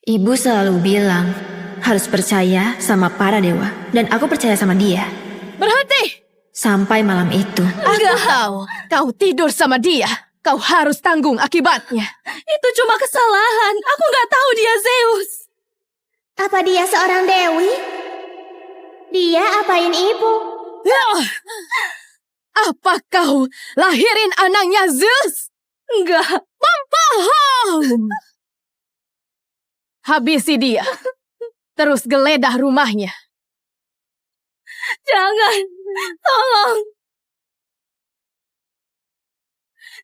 Ibu selalu bilang harus percaya sama para dewa. Dan aku percaya sama dia. Berhenti! Sampai malam itu. Aku tahu, kau tidur sama dia. Kau harus tanggung akibatnya. Itu cuma kesalahan. Aku nggak tahu dia Zeus. Apa dia seorang dewi? Dia apain ibu? Apa kau lahirin anaknya Zeus? Enggak. Bohong! Habisi dia. Terus geledah rumahnya. Jangan. Tolong.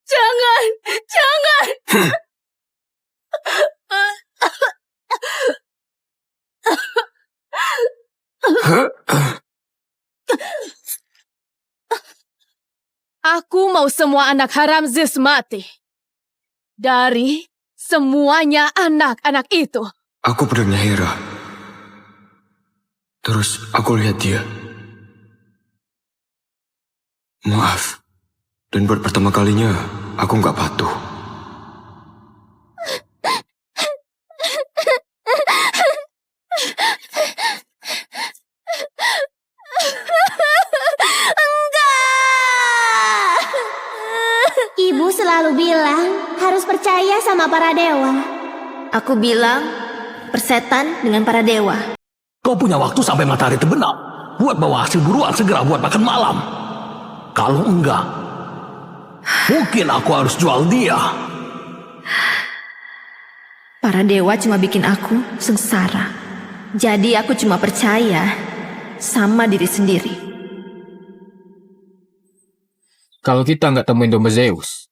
Jangan. Jangan. Aku mau semua anak haram Zeus mati. Dari semuanya anak-anak itu. Aku pedangnya Hera. Terus aku lihat dia. Maaf. Dan buat pertama kalinya, aku nggak patuh. Ibu selalu bilang harus percaya sama para dewa. Aku bilang persetan dengan para dewa. Kau punya waktu sampai matahari terbenam. Buat bawa hasil buruan segera buat makan malam. Kalau enggak, mungkin aku harus jual dia. Para dewa cuma bikin aku sengsara. Jadi aku cuma percaya sama diri sendiri. Kalau kita nggak temuin domba Zeus,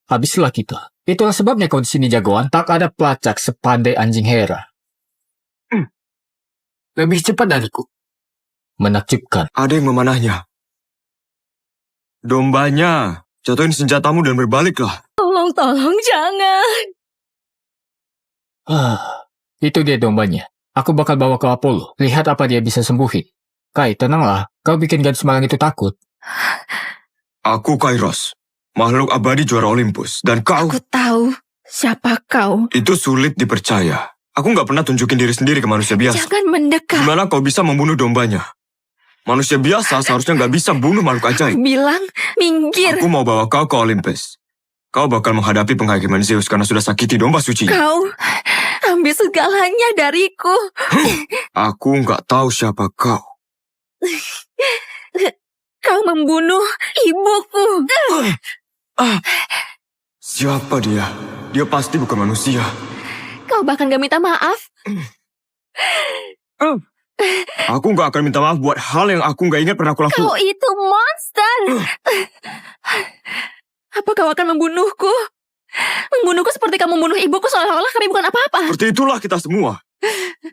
habislah kita. Itulah sebabnya kau di sini jagoan. Tak ada pelacak sepandai anjing Hera. Lebih cepat dariku. Menakjubkan. Ada yang memanahnya. Dombanya. Jatuhin senjatamu dan berbaliklah. Tolong, jangan. Itu dia dombanya. Aku bakal bawa ke Apollo. Lihat apa dia bisa sembuhin. Kai, tenanglah. Kau bikin gadis malang itu takut. Aku Kairos. Makhluk abadi juara Olympus. Dan kau... Aku tahu siapa kau. Itu sulit dipercaya. Aku nggak pernah tunjukin diri sendiri ke manusia biasa. Jangan mendekat. Gimana kau bisa membunuh dombanya? Manusia biasa seharusnya nggak bisa bunuh makhluk ajaib. Bilang, minggir. Aku mau bawa kau ke Olympus. Kau bakal menghadapi penghakiman Zeus karena sudah sakiti domba suci. Kau ambil segalanya dariku. Aku nggak tahu siapa kau. Kau membunuh ibuku. Siapa dia? Dia pasti bukan manusia. Kau bahkan gak minta maaf. Aku nggak akan minta maaf buat hal yang aku nggak ingat pernah aku lakukan. Kau itu monster. Apa kau akan membunuhku? Membunuhku seperti kamu membunuh ibuku seolah-olah kami bukan apa-apa. Seperti itulah kita semua.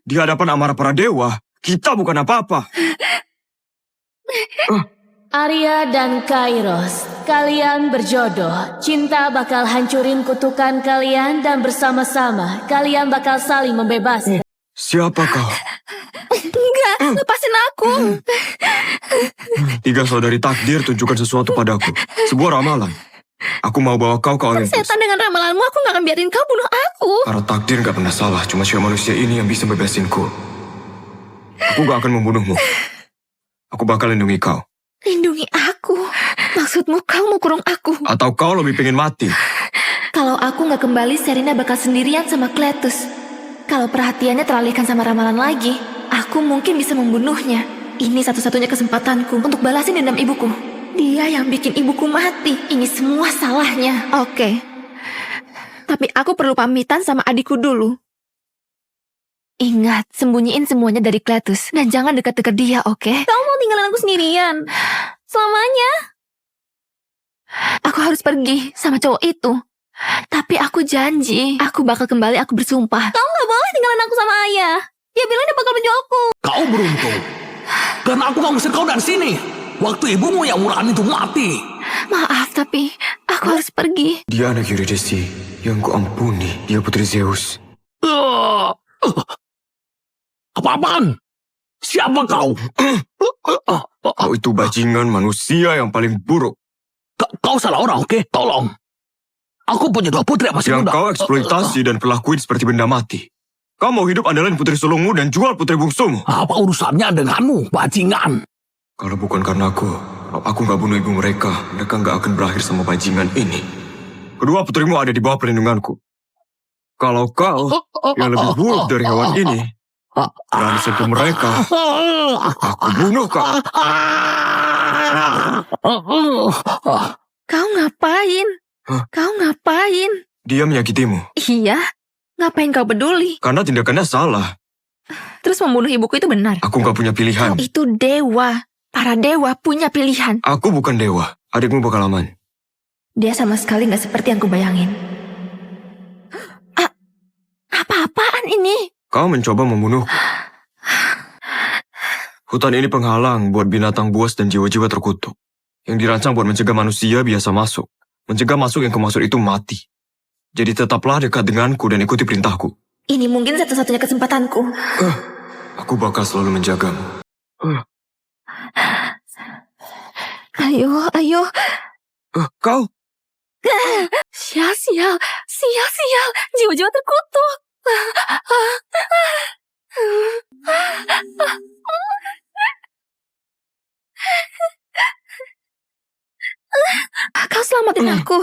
Di hadapan amarah para dewa, kita bukan apa-apa. Arya dan Kairos, kalian berjodoh. Cinta bakal hancurin kutukan kalian dan bersama-sama kalian bakal saling membebaskan. Siapa kau? Enggak, lepasin aku. 3 saudari takdir tunjukkan sesuatu padaku. Sebuah ramalan. Aku mau bawa kau ke Olympus. Setan, dengan ramalanmu aku gak akan biarin kau bunuh aku. Para takdir gak pernah salah. Cuma siapa manusia ini yang bisa bebasinku. Aku gak akan membunuhmu. Aku bakal lindungi kau. Lindungi aku? Maksudmu kau mau kurung aku? Atau kau lebih pengen mati? Kalau aku gak kembali, Serena bakal sendirian sama Cletus. Kalau perhatiannya teralihkan sama ramalan lagi, aku mungkin bisa membunuhnya. Ini satu-satunya kesempatanku untuk balasin dendam ibuku. Dia yang bikin ibuku mati. Ini semua salahnya. Oke. Tapi aku perlu pamitan sama adikku dulu. Ingat, sembunyiin semuanya dari Cletus. Dan jangan dekat-dekat dia, oke? Kau mau tinggalin aku sendirian? Selamanya? Aku harus pergi sama cowok itu. Tapi aku janji, aku bakal kembali, aku bersumpah. Kau gak boleh tinggalin aku sama ayah. Dia bilang dia bakal menjualku. Kau beruntung. Karena aku gak ngusir kau dari sini. Waktu ibumu yang murahan itu mati. Maaf, tapi aku harus pergi. Dia anak Eurydice yang kuampuni. Dia putri Zeus. Apa-apaan? Siapa kau? Kau itu bajingan manusia yang paling buruk. Kau salah orang, oke? Tolong. Aku punya 2 putri yang masih Yang muda. kau eksploitasi dan perlakuin seperti benda mati. Kau mau hidup andalin putri sulungmu dan jual putri bungsumu. Apa urusannya denganmu, bajingan? Kalau bukan karena kalau aku nggak bunuh ibu mereka nggak akan berakhir sama bajingan ini. Kedua putrimu ada di bawah perlindunganku. Kalau kau yang lebih buruk dari hewan ini, berani sentuh mereka, aku bunuh kau. Kau ngapain? Hah? Kau ngapain? Dia menyakitimu Iya, ngapain kau peduli? karena tindakannya salah. Terus membunuh ibuku itu benar. Aku nggak punya pilihan. Kau itu dewa. Para dewa punya pilihan. Aku bukan dewa. Adikmu bakal aman. Dia sama sekali nggak seperti yang kubayangin. Apa-apaan ini? Kau mencoba membunuhku. Hutan ini penghalang buat binatang buas dan jiwa-jiwa terkutuk. Yang dirancang buat mencegah manusia biasa masuk. Mencegah masuk yang kemaksud itu mati. Jadi tetaplah dekat denganku dan ikuti perintahku. Ini mungkin satu-satunya kesempatanku. Aku bakal selalu menjagamu. Ayo. Kau? Sial. Jiwa-jiwa terkutuk. Kau selamatin aku.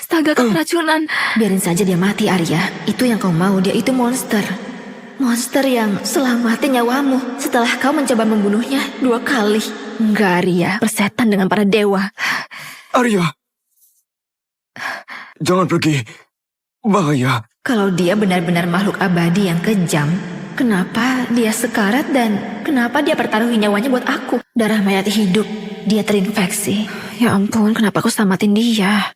Astaga, kau keracunan. Biarin saja dia mati, Arya. Itu yang kau mau, dia itu monster. Monster yang selamatin nyawamu setelah kau mencoba membunuhnya 2 kali. Enggak, Arya. Persetan dengan para dewa. Arya! Jangan pergi. Bahaya. Kalau dia benar-benar makhluk abadi yang kejam, kenapa dia sekarat dan kenapa dia pertaruhin nyawanya buat aku? Darah mayat hidup, dia terinfeksi. Ya ampun, kenapa aku selamatin dia?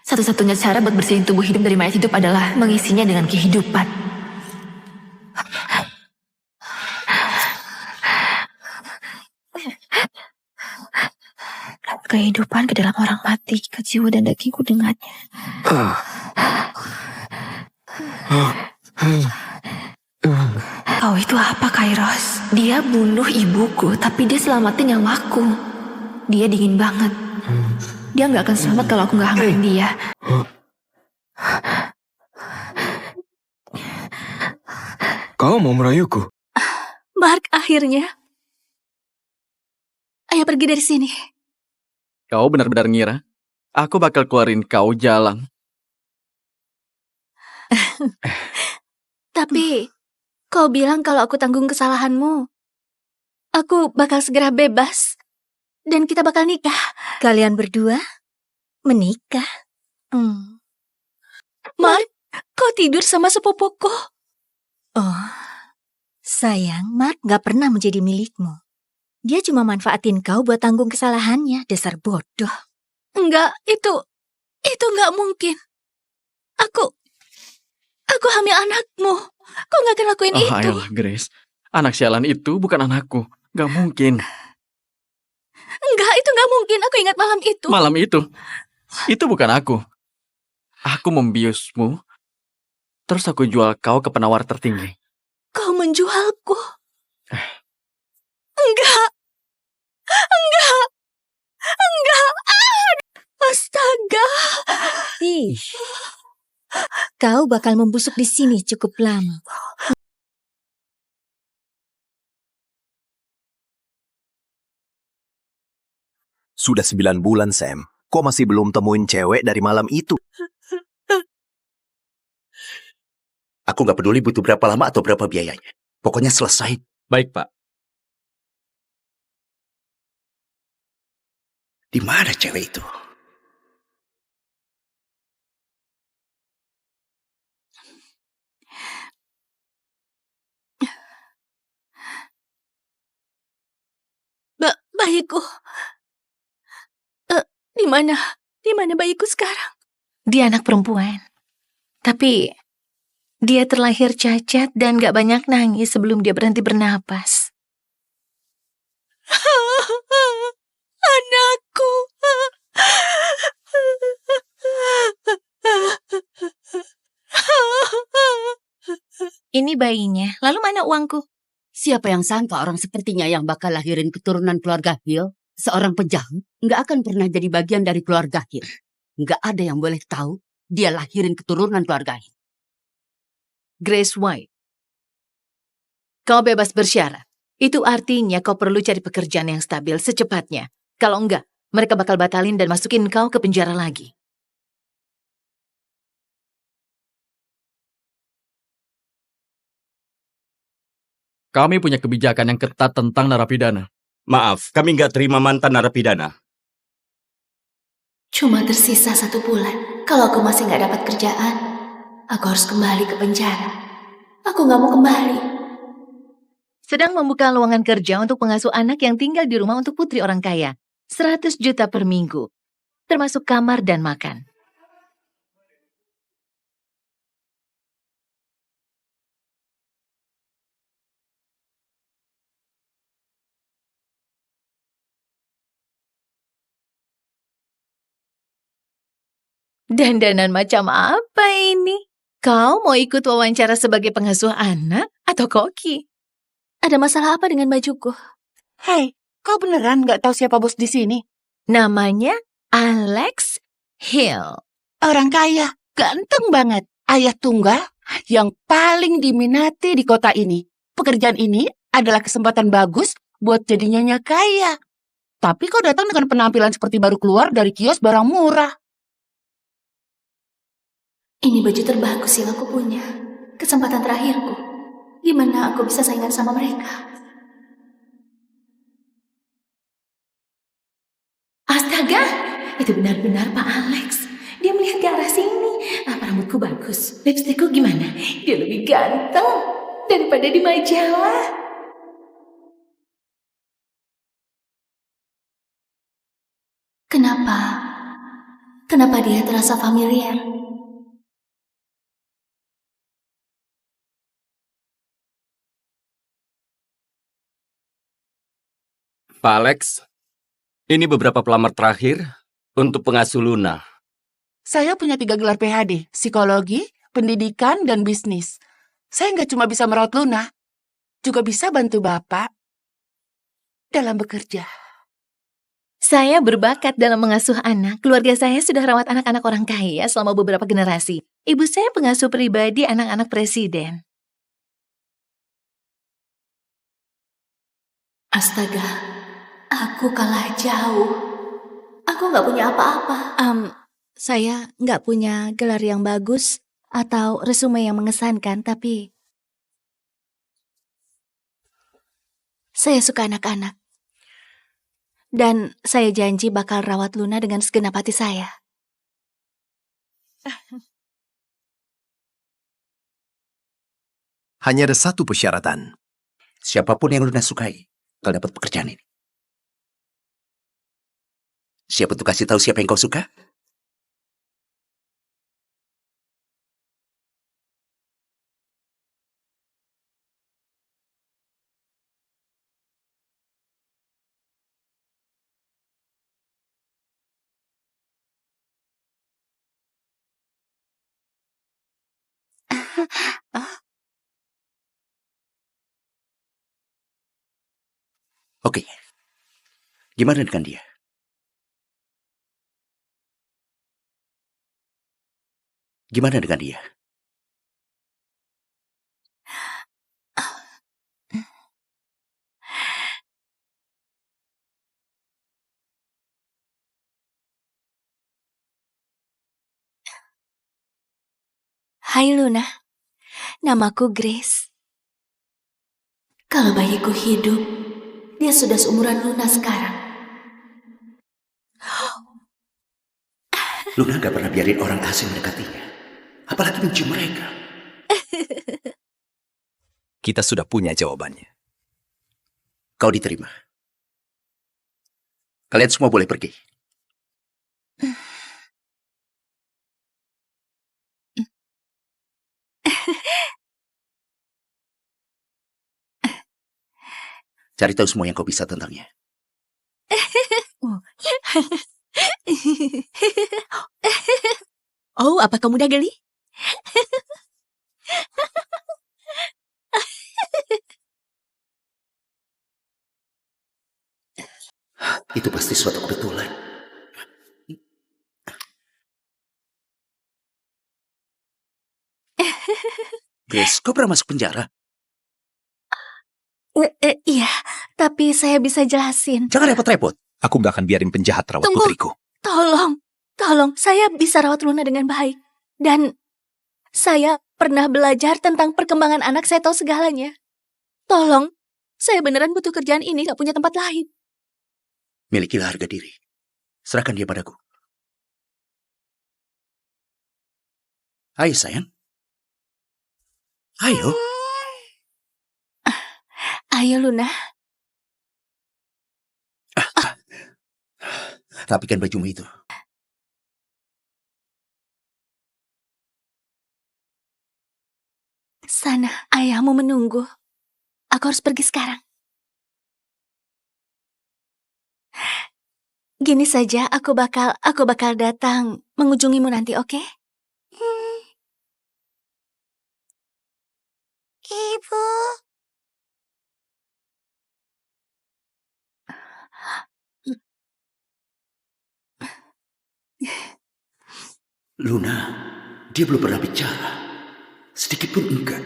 Satu-satunya cara buat bersihin tubuh hidup dari mayat hidup adalah mengisinya dengan kehidupan. Kehidupan ke dalam orang mati, ke jiwa dan dagingku dengannya. Kau itu apa, Kairos? Dia bunuh ibuku, tapi dia selamatin nyawaku. Dia dingin banget. Dia nggak akan selamat kalau aku nggak hangatin dia. Kau mau merayuku? Mark, akhirnya. Ayo pergi dari sini. Kau benar-benar ngira aku bakal keluarin kau jalan. Tapi, kau bilang kalau aku tanggung kesalahanmu. Aku bakal segera bebas. Dan kita bakal nikah. Kalian berdua menikah? Mark, kau tidur sama sepupuku. Oh, sayang, Mark gak pernah menjadi milikmu. Dia cuma manfaatin kau buat tanggung kesalahannya, dasar bodoh. Enggak, itu enggak mungkin. Aku hamil anakmu. Kau gak akan lakuin itu. Ayolah, Grace. Anak sialan itu bukan anakku. Gak mungkin. Enggak, itu enggak mungkin. Aku ingat malam itu. Malam itu bukan aku. Aku membiusmu, terus aku jual kau ke penawar tertinggi. Kau menjualku. Enggak. Astaga. Kau bakal membusuk di sini cukup lama. Sudah 9 bulan, Sam. Kok masih belum temuin cewek dari malam itu? Aku nggak peduli butuh berapa lama atau berapa biayanya. Pokoknya selesai. Baik, Pak. Di mana cewek itu? Bayiku. Di mana bayiku sekarang? Dia anak perempuan. Tapi dia terlahir cacat dan gak banyak nangis sebelum dia berhenti bernapas. Anakku. Ini bayinya, lalu mana uangku? Siapa yang sangka orang sepertinya yang bakal lahirin keturunan keluarga Hill, seorang pejahat, nggak akan pernah jadi bagian dari keluarga Hill. Nggak ada yang boleh tahu dia lahirin keturunan keluarga Hill. Grace White. Kau bebas bersyarat. Itu artinya kau perlu cari pekerjaan yang stabil secepatnya. Kalau enggak, mereka bakal batalin dan masukin kau ke penjara lagi. Kami punya kebijakan yang ketat tentang narapidana. Maaf, kami nggak terima mantan narapidana. Cuma tersisa 1 bulan. Kalau aku masih nggak dapat kerjaan, aku harus kembali ke penjara. Aku nggak mau kembali. Sedang membuka lowongan kerja untuk pengasuh anak yang tinggal di rumah untuk putri orang kaya. 100 juta per minggu, termasuk kamar dan makan. Dandanan macam apa ini? Kau mau ikut wawancara sebagai pengasuh anak atau koki? Ada masalah apa dengan bajuku? Hei, kau beneran nggak tahu siapa bos di sini? Namanya Alex Hill. Orang kaya, ganteng banget. Ayah tunggal yang paling diminati di kota ini. Pekerjaan ini adalah kesempatan bagus buat jadi nyonya kaya. Tapi kau datang dengan penampilan seperti baru keluar dari kios barang murah. Ini baju terbagus yang aku punya. Kesempatan terakhirku. Gimana aku bisa saingan sama mereka? Astaga, itu benar-benar Pak Alex. Dia melihat ke arah sini. Apa rambutku bagus? Lipstikku gimana? Dia lebih ganteng daripada di majalah. Kenapa? Kenapa dia terasa familiar? Pak Alex, ini beberapa pelamar terakhir untuk pengasuh Luna. Saya punya 3 gelar PhD, psikologi, pendidikan, dan bisnis. Saya nggak cuma bisa merawat Luna, juga bisa bantu Bapak dalam bekerja. Saya berbakat dalam mengasuh anak. Keluarga saya sudah rawat anak-anak orang kaya selama beberapa generasi. Ibu saya pengasuh pribadi anak-anak presiden. Astaga, aku kalah jauh. Aku nggak punya apa-apa. Saya nggak punya gelar yang bagus atau resume yang mengesankan, tapi saya suka anak-anak. Dan saya janji bakal rawat Luna dengan segenap hati saya. Hanya ada satu persyaratan. Siapapun yang Luna sukai, kau dapat pekerjaan ini. Siap untuk kasih tahu siapa yang kau suka? Oke. Gimana dengan dia? Gimana dengan dia? Hai Luna, namaku Grace. Kalau bayiku hidup, dia sudah seumuran Luna sekarang. Luna gak pernah biarin orang asing mendekatinya. Apalagi mencium mereka. Kita sudah punya jawabannya. Kau diterima. Kalian semua boleh pergi. Cari tahu semua yang kau bisa tentangnya. Oh, apa kamu udah geli? Itu pasti suatu kebetulan. Grace, kau pernah masuk penjara? Iya, tapi saya bisa jelasin. Jangan repot-repot. Aku gak akan biarin penjahat rawat Tunggu. putriku. Tolong, saya bisa rawat Luna dengan baik. Dan saya pernah belajar tentang perkembangan anak, saya tahu segalanya. Tolong, saya beneran butuh kerjaan ini, gak punya tempat lain. Milikilah harga diri. Serahkan dia padaku. Ayo sayang. Ayo. Ayo Luna. Rapikan bajumu itu. Sana, ayahmu menunggu. Aku harus pergi sekarang. Gini saja, aku bakal datang mengunjungimu nanti, oke? Ibu. Luna, dia belum pernah bicara. Sedikit pun enggak.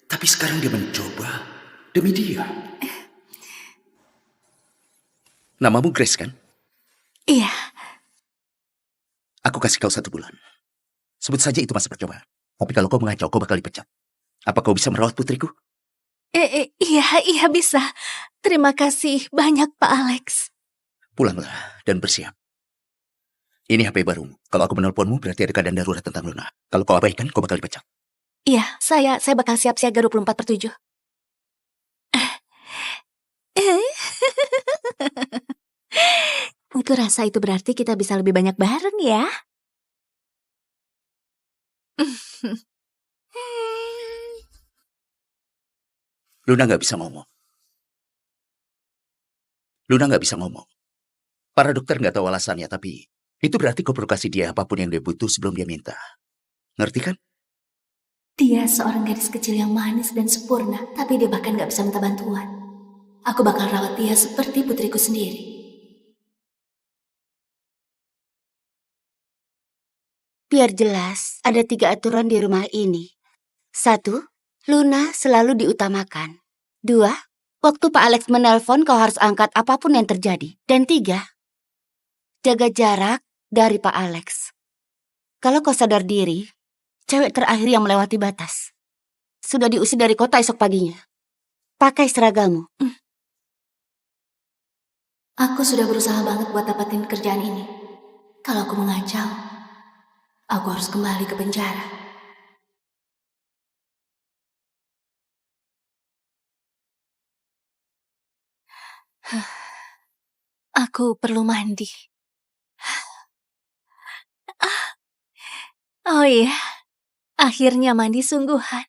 Tapi sekarang dia mencoba demi dia. Namamu Grace, kan? Iya. Aku kasih kau 1 bulan. Sebut saja itu masa percobaan. Tapi kalau kau mengacau, kau bakal dipecat. Apa kau bisa merawat putriku? Iya bisa. Terima kasih banyak Pak Alex. Pulanglah dan bersiap. Ini HP barumu. Kalau aku menelponmu, berarti ada keadaan darurat tentang Luna. Kalau kau abaikan, kau bakal dipecat. Iya, saya bakal siap siaga 24/7. Aku rasa itu berarti kita bisa lebih banyak bareng ya. Luna nggak bisa ngomong. Luna nggak bisa ngomong. Para dokter nggak tahu alasannya, tapi itu berarti kau perlu kasih dia apapun yang dia butuh sebelum dia minta. Ngerti kan? Dia seorang gadis kecil yang manis dan sempurna, tapi dia bahkan gak bisa minta bantuan. Aku bakal rawat dia seperti putriku sendiri. Biar jelas, ada 3 aturan di rumah ini. 1, Luna selalu diutamakan. 2, waktu Pak Alex menelpon kau harus angkat apapun yang terjadi. Dan 3, jaga jarak dari Pak Alex. Kalau kau sadar diri, cewek terakhir yang melewati batas. Sudah diusir dari kota esok paginya. Pakai seragammu. Aku sudah berusaha banget buat dapatin pekerjaan ini. Kalau aku mengacau, aku harus kembali ke penjara. Aku perlu mandi. Oh iya, akhirnya mandi sungguhan.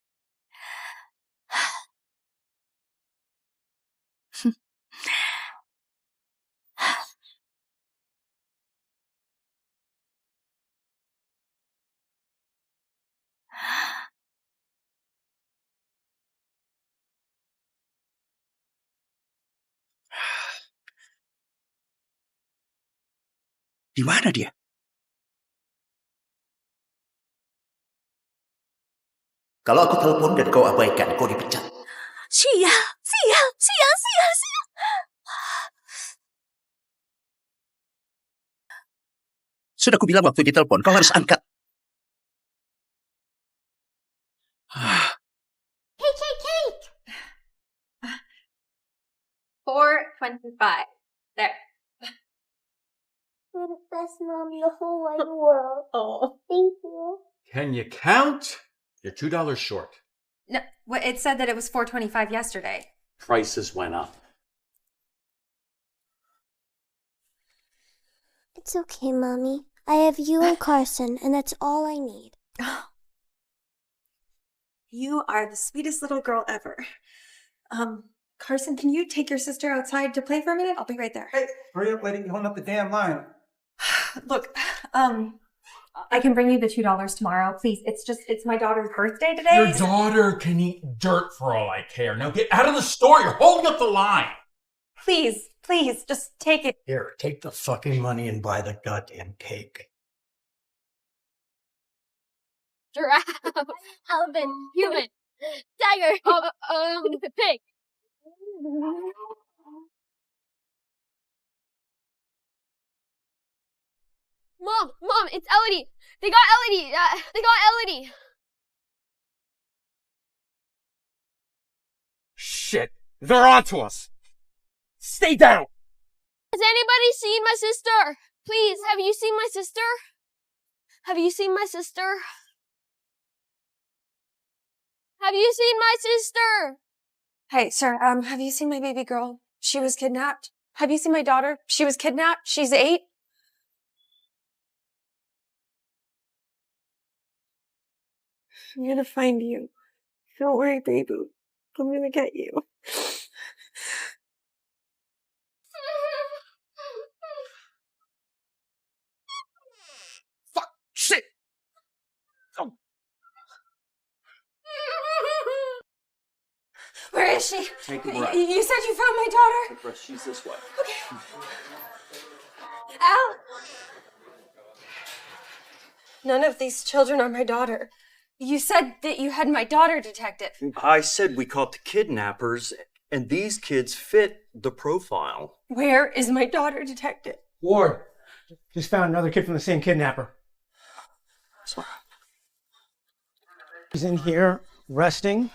Di mana dia? Kalau aku telepon dan kau abaikan, kau dipecat. Sial. Sudah aku bilang waktu ditelepon, kau harus angkat. Cake. 4.25. There. You're the best mom in the whole wide world. Oh. Thank you. Can you count? You're $2 short. No, it said that it was 4.25 yesterday. Prices went up. It's okay, Mommy. I have you and Carson, and that's all I need. You are the sweetest little girl ever. Carson, can you take your sister outside to play for a minute? I'll be right there. Hey, hurry up, lady. You're holding up the damn line. Look, I can bring you the $2 tomorrow. Please, it's my daughter's birthday today. Your daughter can eat dirt for all I care. Now get out of the store. You're holding up the line. Please, just take it. Here, take the fucking money and buy the goddamn cake. Giraffe. Elephant. Human. Tiger. Pig. Mom, it's Elodie. They got Elodie. Shit! They're onto us! Stay down! Has anybody seen my sister? Please, have you seen my sister? Have you seen my sister? Have you seen my sister? Hey, sir, have you seen my baby girl? She was kidnapped. Have you seen my daughter? She was kidnapped. She's 8. I'm gonna find you. Don't worry, baby. I'm gonna get you. Fuck! Shit! Oh. Where is she? Take a breath. You said you found my daughter? She's this way. Okay. Al! None of these children are my daughter. You said that you had my daughter, detective. I said we caught the kidnappers, and these kids fit the profile. Where is my daughter, detective? Ward, just found another kid from the same kidnapper. He's in here resting,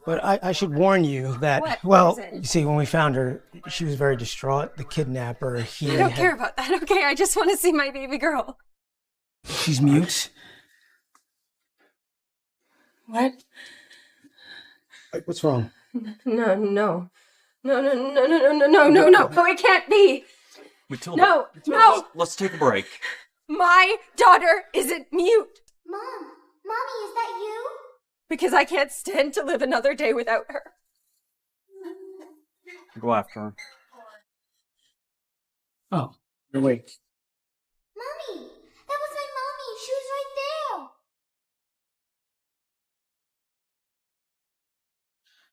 but I should warn you that, What? well, What is it? you see, when we found her, she was very distraught. The kidnapper, I don't care about that, okay? I just want to see my baby girl. She's mute. What? What's wrong? No, it can't be. Matilda, No, no. Let's take a break. My daughter isn't mute. Mommy, is that you? Because I can't stand to live another day without her. Go after her. Oh, you're awake. Mommy, that was my mommy. She was right there.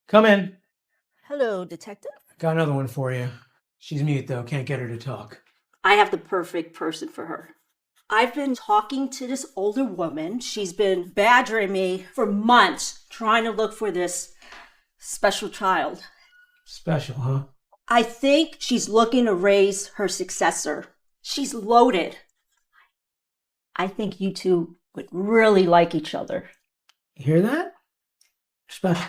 Come in. Hello, detective. Got another one for you. She's mute, though. Can't get her to talk. I have the perfect person for her. I've been talking to this older woman. She's been badgering me for months, trying to look for this special child. Special, huh? I think she's looking to raise her successor. She's loaded. I think you two would really like each other. You hear that? Special.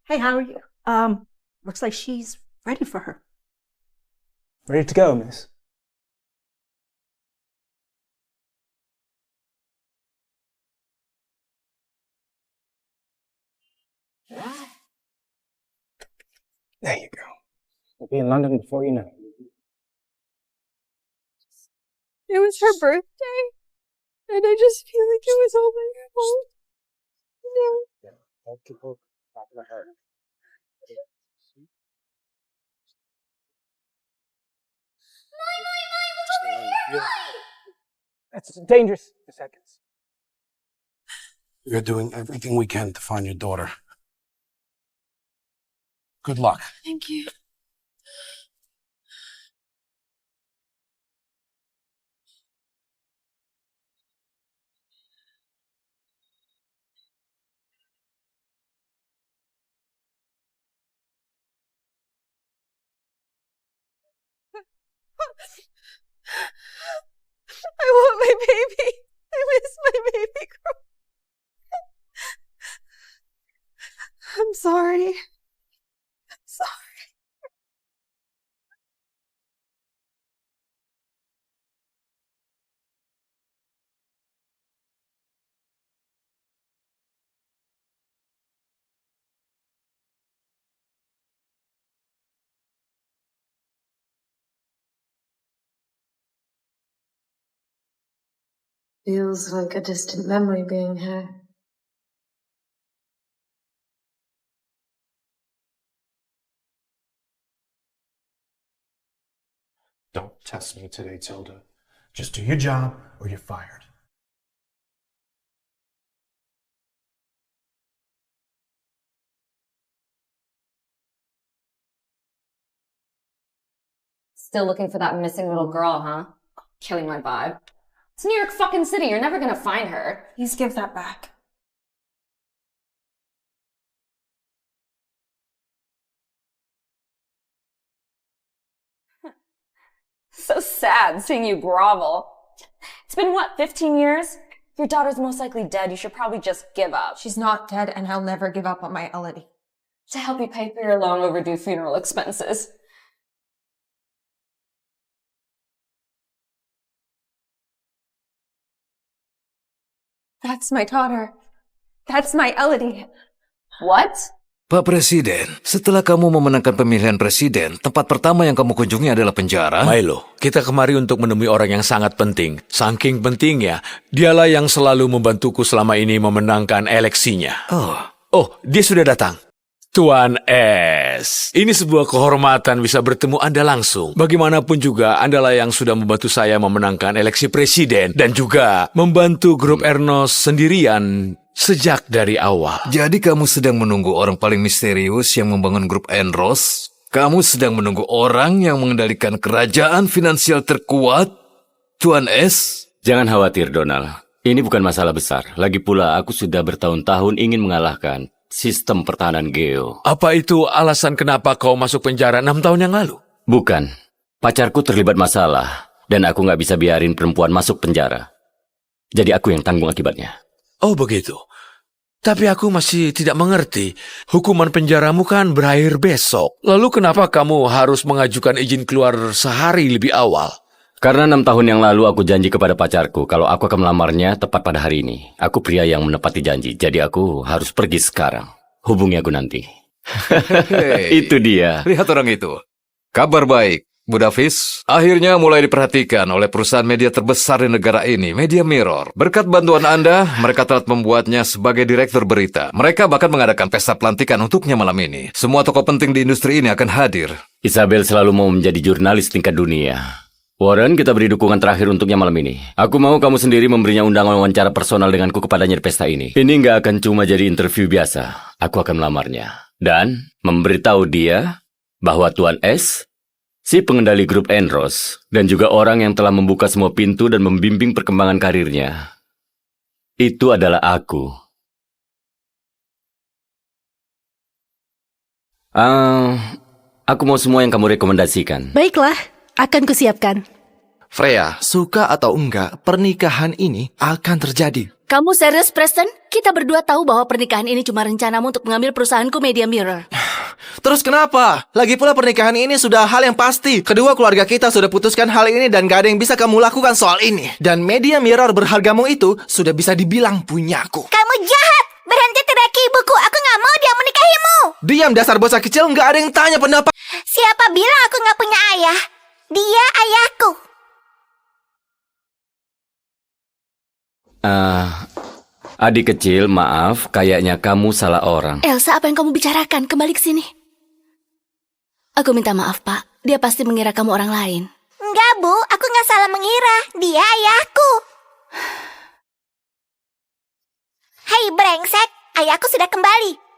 Hey, how are you? Looks like she's ready for her. Ready to go, miss. There you go. We'll be in London before you know it. It was her birthday, and I just feel like it was all my fault. No. Don't keep talking to her. That's dangerous. Seconds. We're doing everything we can to find your daughter. Good luck. Thank you. I want my baby. I miss my baby girl. I'm sorry. I'm sorry. Feels like a distant memory being here. Don't test me today, Tilda. Just do your job or you're fired. Still looking for that missing little girl, huh? Killing my vibe. It's New York fucking City. You're never gonna find her. Please give that back. So sad seeing you grovel. It's been what, 15 years? Your daughter's most likely dead. You should probably just give up. She's not dead, and I'll never give up on my Elodie. To help you pay for your long overdue funeral expenses. That's my daughter. That's my Elodie. What? Pak Presiden, setelah kamu memenangkan pemilihan presiden, tempat pertama yang kamu kunjungi adalah penjara? Milo, kita kemari untuk menemui orang yang sangat penting. Saking pentingnya, dialah yang selalu membantuku selama ini memenangkan eleksinya. Oh, dia sudah datang. Tuan S, ini sebuah kehormatan bisa bertemu Anda langsung. Bagaimanapun juga, Andalah yang sudah membantu saya memenangkan eleksi presiden dan juga membantu grup Ernos sendirian sejak dari awal. Jadi kamu sedang menunggu orang paling misterius yang membangun grup Ernos? Kamu sedang menunggu orang yang mengendalikan kerajaan finansial terkuat? Tuan S? Jangan khawatir, Donald. Ini bukan masalah besar. Lagi pula, aku sudah bertahun-tahun ingin mengalahkan sistem pertahanan Geo. Apa itu alasan kenapa kau masuk penjara 6 tahun yang lalu? Bukan. Pacarku terlibat masalah, dan aku nggak bisa biarin perempuan masuk penjara. Jadi aku yang tanggung akibatnya. Oh begitu. Tapi aku masih tidak mengerti. Hukuman penjaramu kan berakhir besok. Lalu kenapa kamu harus mengajukan izin keluar sehari lebih awal? Karena 6 tahun yang lalu aku janji kepada pacarku kalau aku akan melamarnya tepat pada hari ini. Aku pria yang menepati janji, jadi aku harus pergi sekarang. Hubungi aku nanti. Itu dia. Lihat orang itu. Kabar baik, Bu Davis. Akhirnya mulai diperhatikan oleh perusahaan media terbesar di negara ini, Media Mirror. Berkat bantuan Anda, mereka telah membuatnya sebagai direktur berita. Mereka bahkan mengadakan pesta pelantikan untuknya malam ini. Semua tokoh penting di industri ini akan hadir. Isabel selalu mau menjadi jurnalis tingkat dunia. Warren, kita beri dukungan terakhir untuknya malam ini. Aku mau kamu sendiri memberinya undangan wawancara personal denganku kepadanya di pesta ini. Ini nggak akan cuma jadi interview biasa. Aku akan melamarnya. Dan memberitahu dia bahwa Tuan S, si pengendali grup Enros, dan juga orang yang telah membuka semua pintu dan membimbing perkembangan karirnya, itu adalah aku. Aku mau semua yang kamu rekomendasikan. Baiklah, akan kusiapkan. Freya, suka atau enggak, pernikahan ini akan terjadi. Kamu serius, Preston? Kita berdua tahu bahwa pernikahan ini cuma rencanamu untuk mengambil perusahaanku Media Mirror. Terus kenapa? Lagi pula pernikahan ini sudah hal yang pasti. Kedua keluarga kita sudah putuskan hal ini dan gak ada yang bisa kamu lakukan soal ini. Dan Media Mirror berhargamu itu sudah bisa dibilang punyaku. Kamu jahat! Berhenti teriaki ibuku, aku gak mau dia menikahimu! Diam dasar bocah kecil, gak ada yang tanya pendapat. Siapa bilang aku gak punya ayah? Dia ayahku. Adik kecil, maaf, kayaknya kamu salah orang. Elsa, apa yang kamu bicarakan? Kembali ke sini. Aku minta maaf, Pak. Dia pasti mengira kamu orang lain. Enggak, Bu. Aku gak salah mengira. Dia ayahku. Hai, brengsek. Ayahku sudah kembali.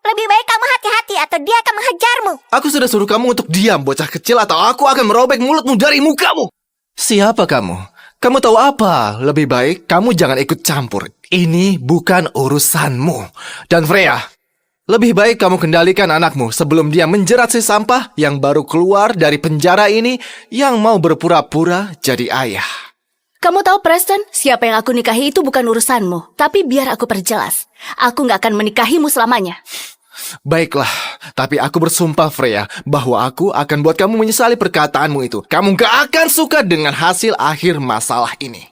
Lebih baik kamu hati-hati atau dia akan menghajarmu. Aku sudah suruh kamu untuk diam, bocah kecil, atau aku akan merobek mulutmu dari mukamu. Siapa kamu? Kamu tahu apa? Lebih baik kamu jangan ikut campur. Ini bukan urusanmu. Dan Freya, lebih baik kamu kendalikan anakmu sebelum dia menjerat si sampah yang baru keluar dari penjara ini yang mau berpura-pura jadi ayah. Kamu tahu, Preston, siapa yang aku nikahi itu bukan urusanmu. Tapi biar aku perjelas, aku gak akan menikahimu selamanya. Baiklah, tapi aku bersumpah Freya bahwa aku akan buat kamu menyesali perkataanmu itu. Kamu gak akan suka dengan hasil akhir masalah ini.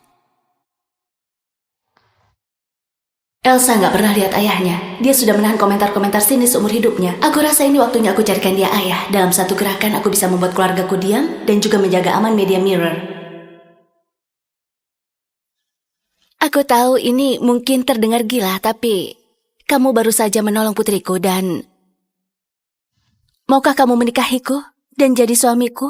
Elsa gak pernah lihat ayahnya. Dia sudah menahan komentar-komentar sinis seumur hidupnya. Aku rasa ini waktunya aku carikan dia ayah. Dalam satu gerakan aku bisa membuat keluargaku diam dan juga menjaga aman Media Mirror. Aku tahu ini mungkin terdengar gila, tapi kamu baru saja menolong putriku dan... Maukah kamu menikahiku dan jadi suamiku?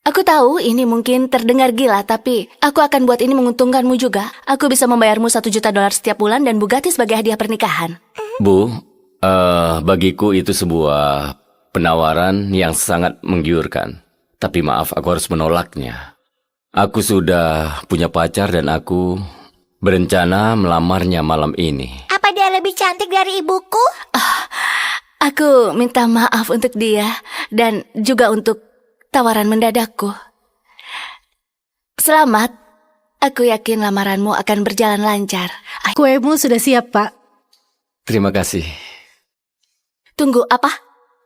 Aku tahu ini mungkin terdengar gila, tapi aku akan buat ini menguntungkanmu juga. Aku bisa membayarmu $1 juta setiap bulan dan Bugatti sebagai hadiah pernikahan. Bu, bagiku itu sebuah penawaran yang sangat menggiurkan. Tapi maaf, aku harus menolaknya. Aku sudah punya pacar dan aku berencana melamarnya malam ini. Apa dia lebih cantik dari ibuku? Aku minta maaf untuk dia dan juga untuk tawaran mendadakku. Selamat. Aku yakin lamaranmu akan berjalan lancar. Kuemu sudah siap, Pak. Terima kasih. Tunggu, apa?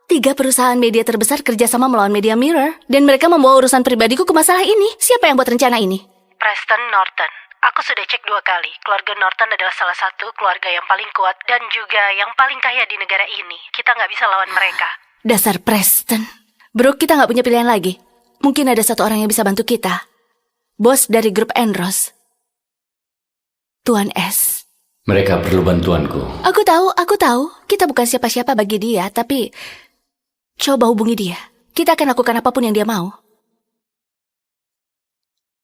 3 perusahaan media terbesar kerjasama melawan Media Mirror, dan mereka membawa urusan pribadiku ke masalah ini. Siapa yang buat rencana ini? Preston Norton. Aku sudah cek 2 kali. Keluarga Norton adalah salah satu keluarga yang paling kuat dan juga yang paling kaya di negara ini. Kita nggak bisa lawan mereka. Dasar Preston. Bro, kita nggak punya pilihan lagi. Mungkin ada satu orang yang bisa bantu kita. Bos dari grup Enros. Tuan S. Mereka perlu bantuanku. Aku tahu. Kita bukan siapa-siapa bagi dia, tapi coba hubungi dia. Kita akan lakukan apapun yang dia mau.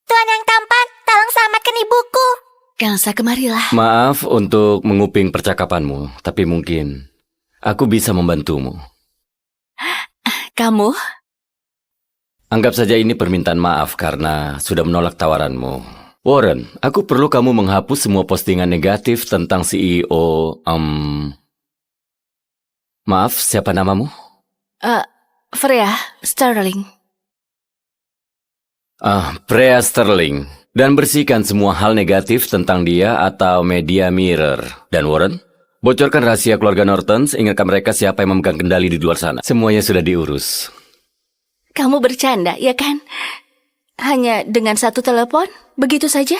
Tuan yang tampan, tolong selamatkan ibuku. Elsa, kemarilah. Maaf untuk menguping percakapanmu, tapi mungkin aku bisa membantumu. Kamu? Anggap saja ini permintaan maaf karena sudah menolak tawaranmu. Warren, aku perlu kamu menghapus semua postingan negatif tentang CEO, Maaf, siapa namamu? Freya Sterling. Freya Sterling. Dan bersihkan semua hal negatif tentang dia atau Media Mirror. Dan Warren, bocorkan rahasia keluarga Norton, ingatkan mereka siapa yang memegang kendali di luar sana. Semuanya sudah diurus. Kamu bercanda, ya kan? Hanya dengan 1 telepon? Begitu saja?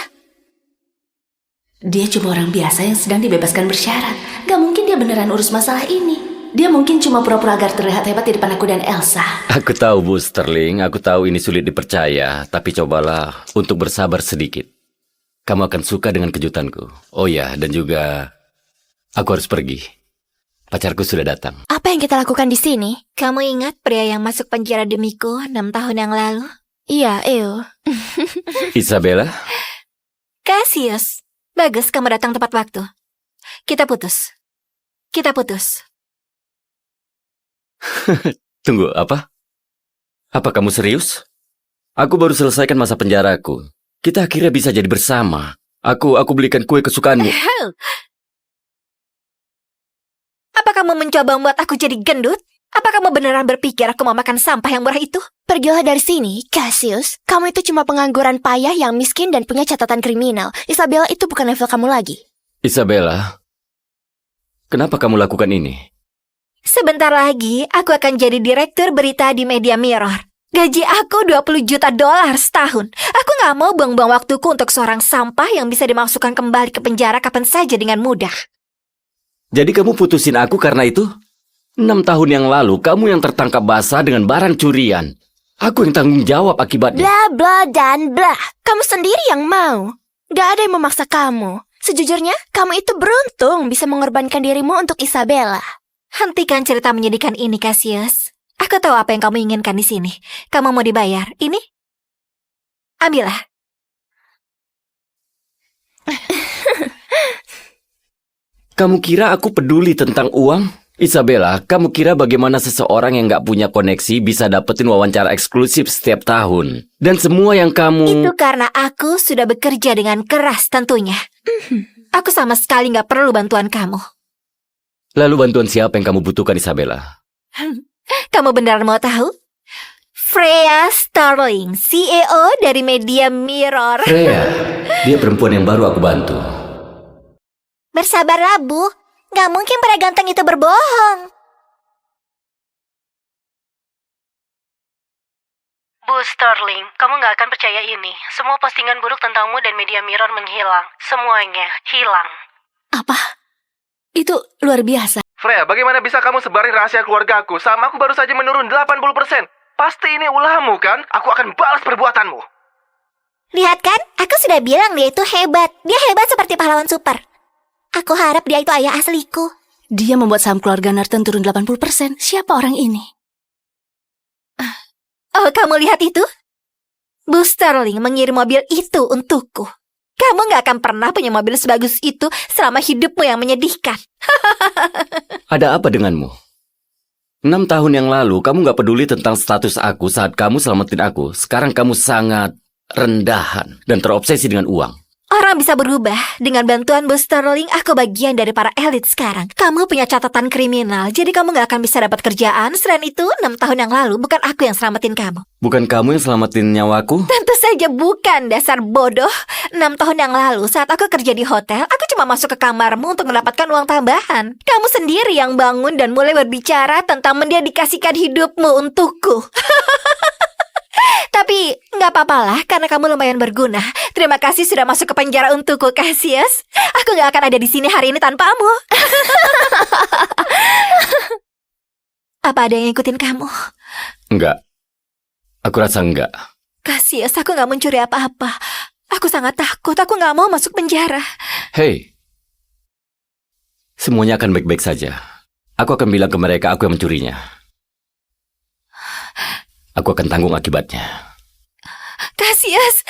Dia cuma orang biasa yang sedang dibebaskan bersyarat. Gak mungkin dia beneran urus masalah ini. Dia mungkin cuma pura-pura agar terlihat hebat di depan aku dan Elsa. Aku tahu, Bu Sterling. Aku tahu ini sulit dipercaya. Tapi cobalah untuk bersabar sedikit. Kamu akan suka dengan kejutanku. Oh ya, dan juga aku harus pergi. Pacarku sudah datang. Apa yang kita lakukan di sini? Kamu ingat pria yang masuk penjara demiku 6 tahun yang lalu? Iya, ew. Isabella? Cassius, bagus kamu datang tepat waktu. Kita putus. Tunggu, apa? Apa kamu serius? Aku baru selesaikan masa penjaraku. Kita akhirnya bisa jadi bersama. Aku belikan kue kesukaanmu. Apa kamu mencoba membuat aku jadi gendut? Apa kamu beneran berpikir aku mau makan sampah yang murah itu? Pergilah dari sini, Cassius. Kamu itu cuma pengangguran payah yang miskin dan punya catatan kriminal. Isabella itu bukan level kamu lagi. Isabella, kenapa kamu lakukan ini? Sebentar lagi, aku akan jadi direktur berita di Media Mirror. Gaji aku $20 juta setahun. Aku gak mau buang-buang waktuku untuk seorang sampah yang bisa dimasukkan kembali ke penjara kapan saja dengan mudah. Jadi kamu putusin aku karena itu? 6 tahun yang lalu, kamu yang tertangkap basah dengan barang curian. Aku yang tanggung jawab akibatnya. Bla bla dan bla. Kamu sendiri yang mau. Gak ada yang memaksa kamu. Sejujurnya, kamu itu beruntung bisa mengorbankan dirimu untuk Isabella. Hentikan cerita menyedihkan ini, Cassius. Aku tahu apa yang kamu inginkan di sini. Kamu mau dibayar. Ini? Ambillah. Kamu kira aku peduli tentang uang? Isabella, kamu kira bagaimana seseorang yang gak punya koneksi bisa dapetin wawancara eksklusif setiap tahun? Dan semua yang kamu... Itu karena aku sudah bekerja dengan keras tentunya. Aku sama sekali gak perlu bantuan kamu. Lalu bantuan siapa yang kamu butuhkan, Isabella? Kamu beneran mau tahu? Freya Sterling, CEO dari Media Mirror. Freya, dia perempuan yang baru aku bantu. Bersabarlah, Bu. Gak mungkin pria ganteng itu berbohong. Bu Sterling, kamu gak akan percaya ini. Semua postingan buruk tentangmu dan Media Mirror menghilang. Semuanya hilang. Apa? Itu luar biasa. Freya, bagaimana bisa kamu sebarin rahasia keluarga aku? Sama aku baru saja menurun 80%. Pasti ini ulahmu, kan? Aku akan balas perbuatanmu. Lihat kan? Aku sudah bilang dia itu hebat. Dia hebat seperti pahlawan super. Aku harap dia itu ayah asliku. Dia membuat saham keluarga Norton turun 80%. Siapa orang ini? Oh, kamu lihat itu? Bu Sterling mengirim mobil itu untukku. Kamu gak akan pernah punya mobil sebagus itu selama hidupmu yang menyedihkan. Ada apa denganmu? 6 tahun yang lalu, kamu gak peduli tentang status aku saat kamu selamatin aku. Sekarang kamu sangat rendahan, dan terobsesi dengan uang. Orang bisa berubah. Dengan bantuan Bos Sterling, aku bagian dari para elit sekarang. Kamu punya catatan kriminal, jadi kamu gak akan bisa dapat kerjaan. Selain itu, 6 tahun yang lalu, bukan aku yang selamatin kamu. Bukan kamu yang selamatin nyawaku? Tentu saja bukan, dasar bodoh. 6 tahun yang lalu, saat aku kerja di hotel, aku cuma masuk ke kamarmu untuk mendapatkan uang tambahan. Kamu sendiri yang bangun dan mulai berbicara tentang mendedikasikan hidupmu untukku. Tapi nggak apa-apalah karena kamu lumayan berguna. Terima kasih sudah masuk ke penjara untukku, Cassius. Aku nggak akan ada di sini hari ini tanpamu. Apa ada yang ngikutin kamu? Enggak. Aku rasa enggak. Cassius, aku nggak mencuri apa-apa. Aku sangat takut. Aku nggak mau masuk penjara. Hei, semuanya akan baik-baik saja. Aku akan bilang ke mereka aku yang mencurinya. Aku akan tanggung akibatnya. Cassius,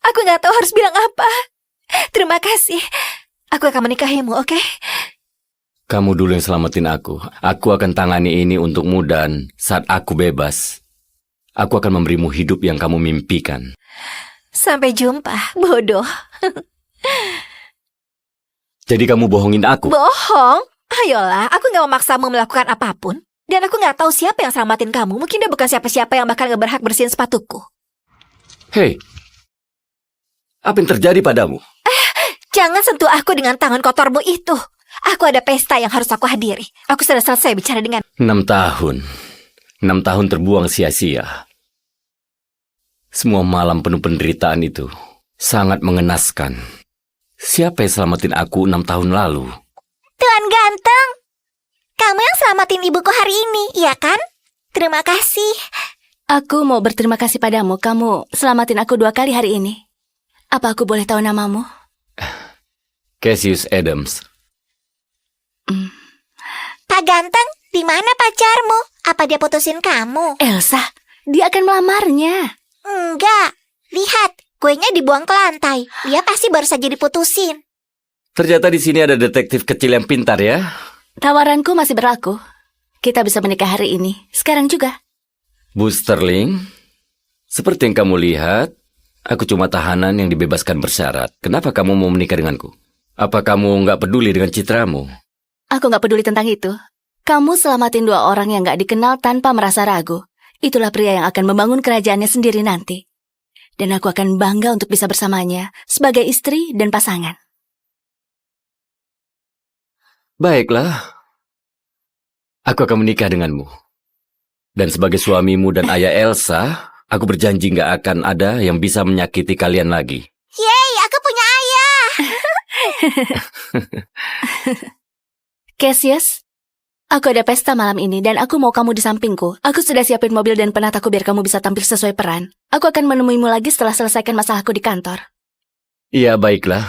aku nggak tahu harus bilang apa. Terima kasih. Aku akan menikahimu, oke? Kamu dulu yang selamatin aku. Aku akan tangani ini untukmu dan saat aku bebas, aku akan memberimu hidup yang kamu mimpikan. Sampai jumpa, bodoh. Jadi kamu bohongin aku? Bohong? Ayolah, aku nggak memaksamu melakukan apapun. Dan aku nggak tahu siapa yang selamatin kamu. Mungkin dia bukan siapa-siapa yang bakal nggak berhak bersihin sepatuku. Hei, apa yang terjadi padamu? Jangan sentuh aku dengan tangan kotormu itu. Aku ada pesta yang harus aku hadiri. Aku sudah selesai bicara dengan... 6 tahun. 6 tahun terbuang sia-sia. Semua malam penuh penderitaan itu sangat mengenaskan. Siapa yang selamatin aku 6 tahun lalu? Tuan ganteng, kamu yang selamatin ibuku hari ini, iya kan? Terima kasih. Aku mau berterima kasih padamu. Kamu selamatin aku 2 kali hari ini. Apa aku boleh tahu namamu? Cassius Adams. Pak ganteng, di mana pacarmu? Apa dia putusin kamu? Elsa, dia akan melamarnya. Enggak. Lihat, kuenya dibuang ke lantai. Dia pasti baru saja diputusin. Ternyata di sini ada detektif kecil yang pintar ya. Tawaranku masih berlaku. Kita bisa menikah hari ini. Sekarang juga. Bu Sterling, seperti yang kamu lihat, aku cuma tahanan yang dibebaskan bersyarat. Kenapa kamu mau menikah denganku? Apa kamu nggak peduli dengan citramu? Aku nggak peduli tentang itu. Kamu selamatin 2 orang yang nggak dikenal tanpa merasa ragu. Itulah pria yang akan membangun kerajaannya sendiri nanti. Dan aku akan bangga untuk bisa bersamanya sebagai istri dan pasangan. Baiklah. Aku akan menikah denganmu. Dan sebagai suamimu dan ayah Elsa, aku berjanji nggak akan ada yang bisa menyakiti kalian lagi. Yeay, aku punya ayah. Cassius, aku ada pesta malam ini dan aku mau kamu di sampingku. Aku sudah siapin mobil dan penataku biar kamu bisa tampil sesuai peran. Aku akan menemuimu lagi setelah selesaikan masalahku di kantor. Iya, baiklah.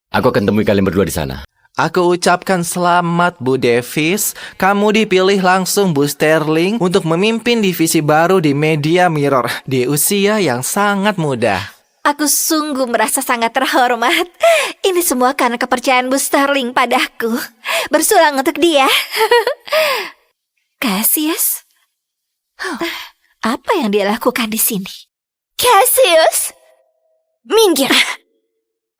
Aku akan temui kalian berdua di sana. Aku ucapkan selamat Bu Davis. Kamu dipilih langsung Bu Sterling untuk memimpin divisi baru di Media Mirror di usia yang sangat muda. Aku sungguh merasa sangat terhormat. Ini semua karena kepercayaan Bu Sterling padaku. Bersulang untuk dia. Cassius? Apa yang dia lakukan di sini? Cassius, minggir.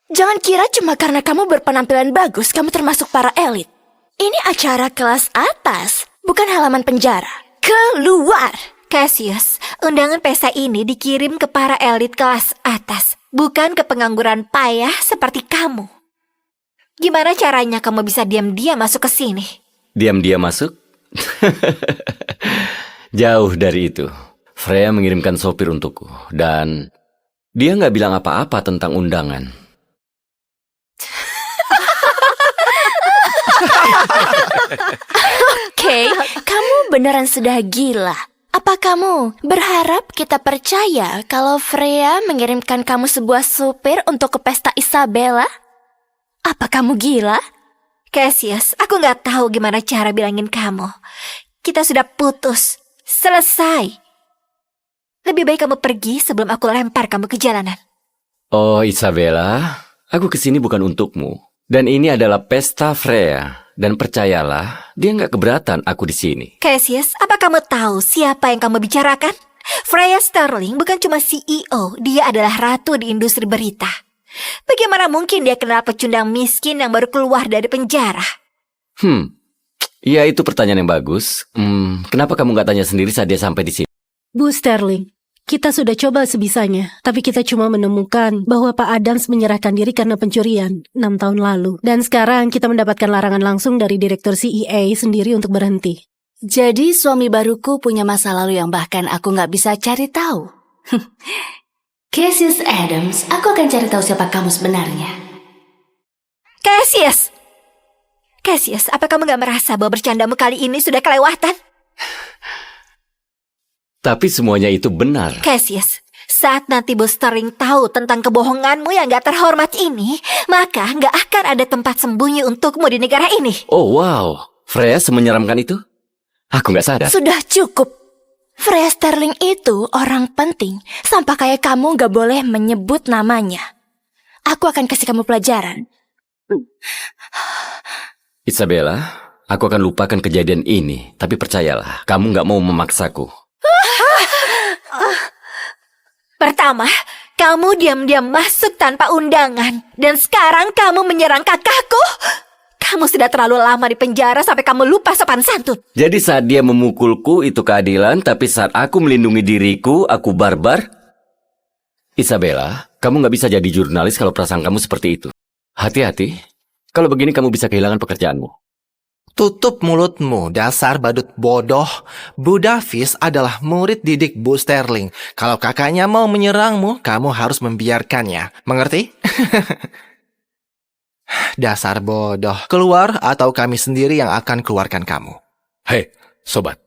Jangan kira cuma karena kamu berpenampilan bagus, kamu termasuk para elit. Ini acara kelas atas, bukan halaman penjara. Keluar! Cassius, undangan pesta ini dikirim ke para elit kelas atas, bukan ke pengangguran payah seperti kamu. Gimana caranya kamu bisa diam-diam masuk ke sini? Diam-diam masuk? Jauh dari itu. Freya mengirimkan sopir untukku, dan dia nggak bilang apa-apa tentang undangan. Oke, kamu beneran sudah gila. Apa kamu berharap kita percaya kalau Freya mengirimkan kamu sebuah supir untuk ke pesta Isabella? Apa kamu gila? Cassius, aku nggak tahu gimana cara bilangin kamu. Kita sudah putus. Selesai. Lebih baik kamu pergi sebelum aku lempar kamu ke jalanan. Oh, Isabella, aku kesini bukan untukmu. Dan ini adalah pesta Freya. Dan percayalah, dia nggak keberatan aku di sini. Cassius, apa kamu tahu siapa yang kamu bicarakan? Freya Sterling bukan cuma CEO, dia adalah ratu di industri berita. Bagaimana mungkin dia kenal pecundang miskin yang baru keluar dari penjara? Ya itu pertanyaan yang bagus. Kenapa kamu nggak tanya sendiri saat dia sampai di sini? Bu Sterling, kita sudah coba sebisanya, tapi kita cuma menemukan bahwa Pak Adams menyerahkan diri karena pencurian 6 tahun lalu. Dan sekarang kita mendapatkan larangan langsung dari Direktur CEA sendiri untuk berhenti. Jadi suami baruku punya masa lalu yang bahkan aku nggak bisa cari tahu. Cassius Adams, aku akan cari tahu siapa kamu sebenarnya. Cassius! Cassius, apa kamu gak merasa bahwa bercandamu kali ini sudah kelewatan? Tapi semuanya itu benar. Cassius, saat nanti Bos Sterling tahu tentang kebohonganmu yang gak terhormat ini, maka gak akan ada tempat sembunyi untukmu di negara ini. Oh wow, Freya semenyeramkan itu? Aku nggak sadar. Sudah cukup. Freya Sterling itu orang penting. Sampai kayak kamu gak boleh menyebut namanya. Aku akan kasih kamu pelajaran. Isabella, aku akan lupakan kejadian ini. Tapi percayalah, kamu nggak mau memaksaku. Pertama, kamu diam-diam masuk tanpa undangan. Dan sekarang kamu menyerang kakakku. Kamu sudah terlalu lama di penjara sampai kamu lupa sopan santun. Jadi saat dia memukulku itu keadilan, tapi saat aku melindungi diriku, aku barbar? Isabella, kamu nggak bisa jadi jurnalis kalau perasaan kamu seperti itu. Hati-hati, kalau begini kamu bisa kehilangan pekerjaanmu. Tutup mulutmu, dasar badut bodoh. Bu Davis adalah murid didik Bu Sterling. Kalau kakaknya mau menyerangmu, kamu harus membiarkannya. Mengerti? Dasar bodoh. Keluar atau kami sendiri yang akan keluarkan kamu. Hei, sobat.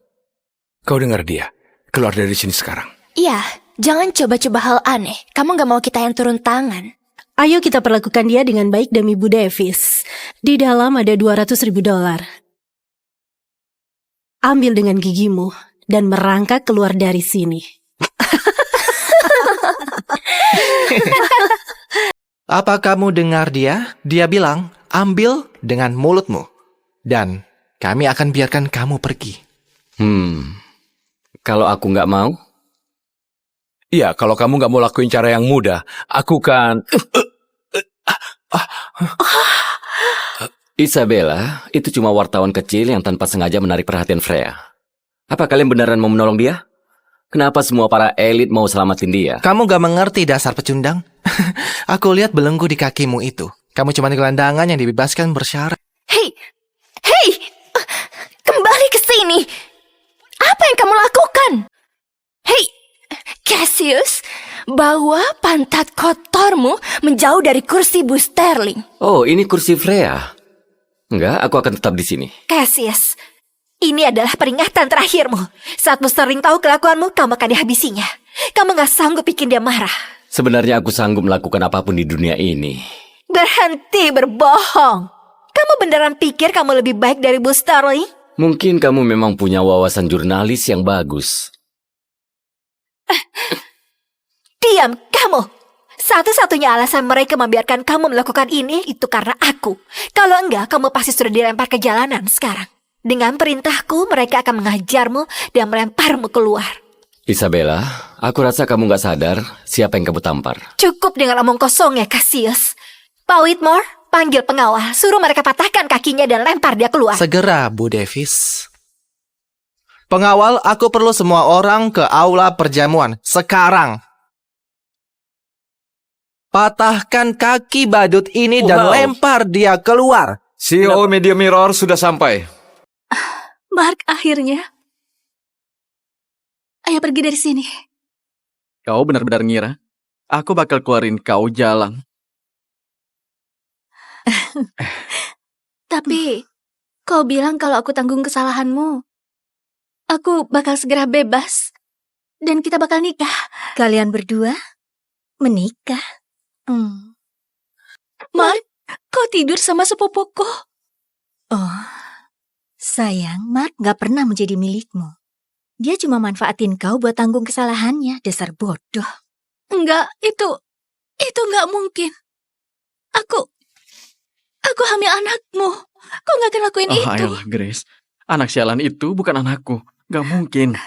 Kau dengar dia. Keluar dari sini sekarang. Iya, jangan coba-coba hal aneh. Kamu gak mau kita yang turun tangan. Ayo kita perlakukan dia dengan baik demi Bu Davis. Di dalam ada $200.000. Ambil dengan gigimu dan merangkak keluar dari sini. Apa kamu dengar dia? Dia bilang, ambil dengan mulutmu. Dan kami akan biarkan kamu pergi. Kalau aku nggak mau? Iya, kalau kamu nggak mau lakuin cara yang mudah, aku kan... Isabella, itu cuma wartawan kecil yang tanpa sengaja menarik perhatian Freya. Apa kalian beneran mau menolong dia? Kenapa semua para elit mau selamatin dia? Kamu gak mengerti dasar pecundang? Aku lihat belenggu di kakimu itu. Kamu cuma gelandangan yang dibebaskan bersyarat. Hei! Kembali ke sini! Apa yang kamu lakukan? Hei! Cassius, bawa pantat kotormu menjauh dari kursi Bu Sterling. Oh, ini kursi Freya. Enggak, aku akan tetap di sini. Cassius, ini adalah peringatan terakhirmu. Saat Bu Sterling tahu kelakuanmu, kamu akan dihabisinya. Kamu gak sanggup bikin dia marah. Sebenarnya aku sanggup melakukan apapun di dunia ini. Berhenti berbohong. Kamu beneran pikir kamu lebih baik dari Bu Sterling? Mungkin kamu memang punya wawasan jurnalis yang bagus. Diam, kamu. Satu-satunya alasan mereka membiarkan kamu melakukan ini itu karena aku. Kalau enggak, kamu pasti sudah dilempar ke jalanan sekarang. Dengan perintahku, mereka akan mengajarmu dan melemparmu keluar. Isabella, aku rasa kamu gak sadar siapa yang kamu tampar. Cukup dengan omong kosong ya, Cassius. Pak Whitmore, panggil pengawal. Suruh mereka patahkan kakinya dan lempar dia keluar. Segera, Bu Davis. Pengawal, aku perlu semua orang ke aula perjamuan. Sekarang. Patahkan kaki badut ini dan lempar dia keluar. CEO Media Mirror sudah sampai. Mark, akhirnya. Ayo pergi dari sini. Kau benar-benar ngira aku bakal keluarin kau jalan. Tapi, kau bilang kalau aku tanggung kesalahanmu. Aku bakal segera bebas. Dan kita bakal nikah. Kalian berdua menikah? Mark, kau tidur sama sepupuku. Oh, sayang, Mark gak pernah menjadi milikmu. Dia cuma manfaatin kau buat tanggung kesalahannya, dasar bodoh. Enggak, itu gak mungkin. Aku hamil anakmu. Kau gak akan lakuin itu. Ayolah, Grace. Anak sialan itu bukan anakku. Gak mungkin.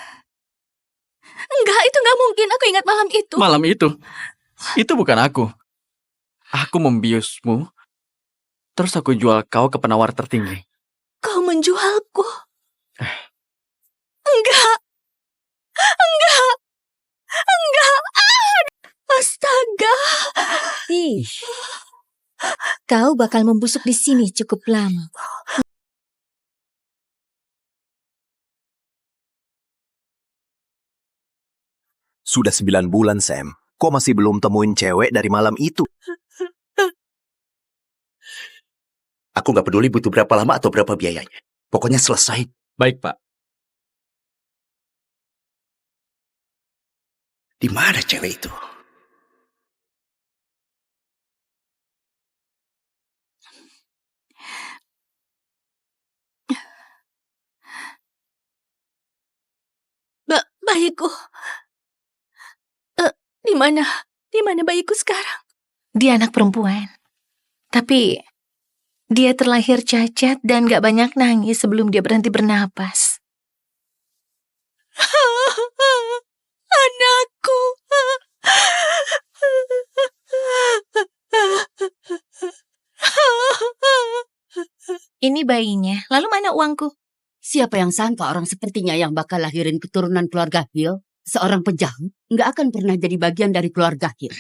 Enggak, itu nggak mungkin. Aku ingat malam itu. Malam itu bukan aku. Aku membiusmu, terus aku jual kau ke penawar tertinggi. Kau menjualku. Enggak. Enggak. Enggak. Astaga. Kau bakal membusuk di sini cukup lama. Sudah 9 bulan, Sam. Kok masih belum temuin cewek dari malam itu? Aku nggak peduli butuh berapa lama atau berapa biayanya. Pokoknya selesai. Baik, Pak. Di mana cewek itu? Bayiku. Di mana? Di mana bayiku sekarang? Dia anak perempuan. Tapi dia terlahir cacat dan gak banyak nangis sebelum dia berhenti bernapas. Anakku. Ini bayinya, lalu mana uangku? Siapa yang sangka orang sepertinya yang bakal lahirin keturunan keluarga Hill, seorang pejahat, nggak akan pernah jadi bagian dari keluarga Hill.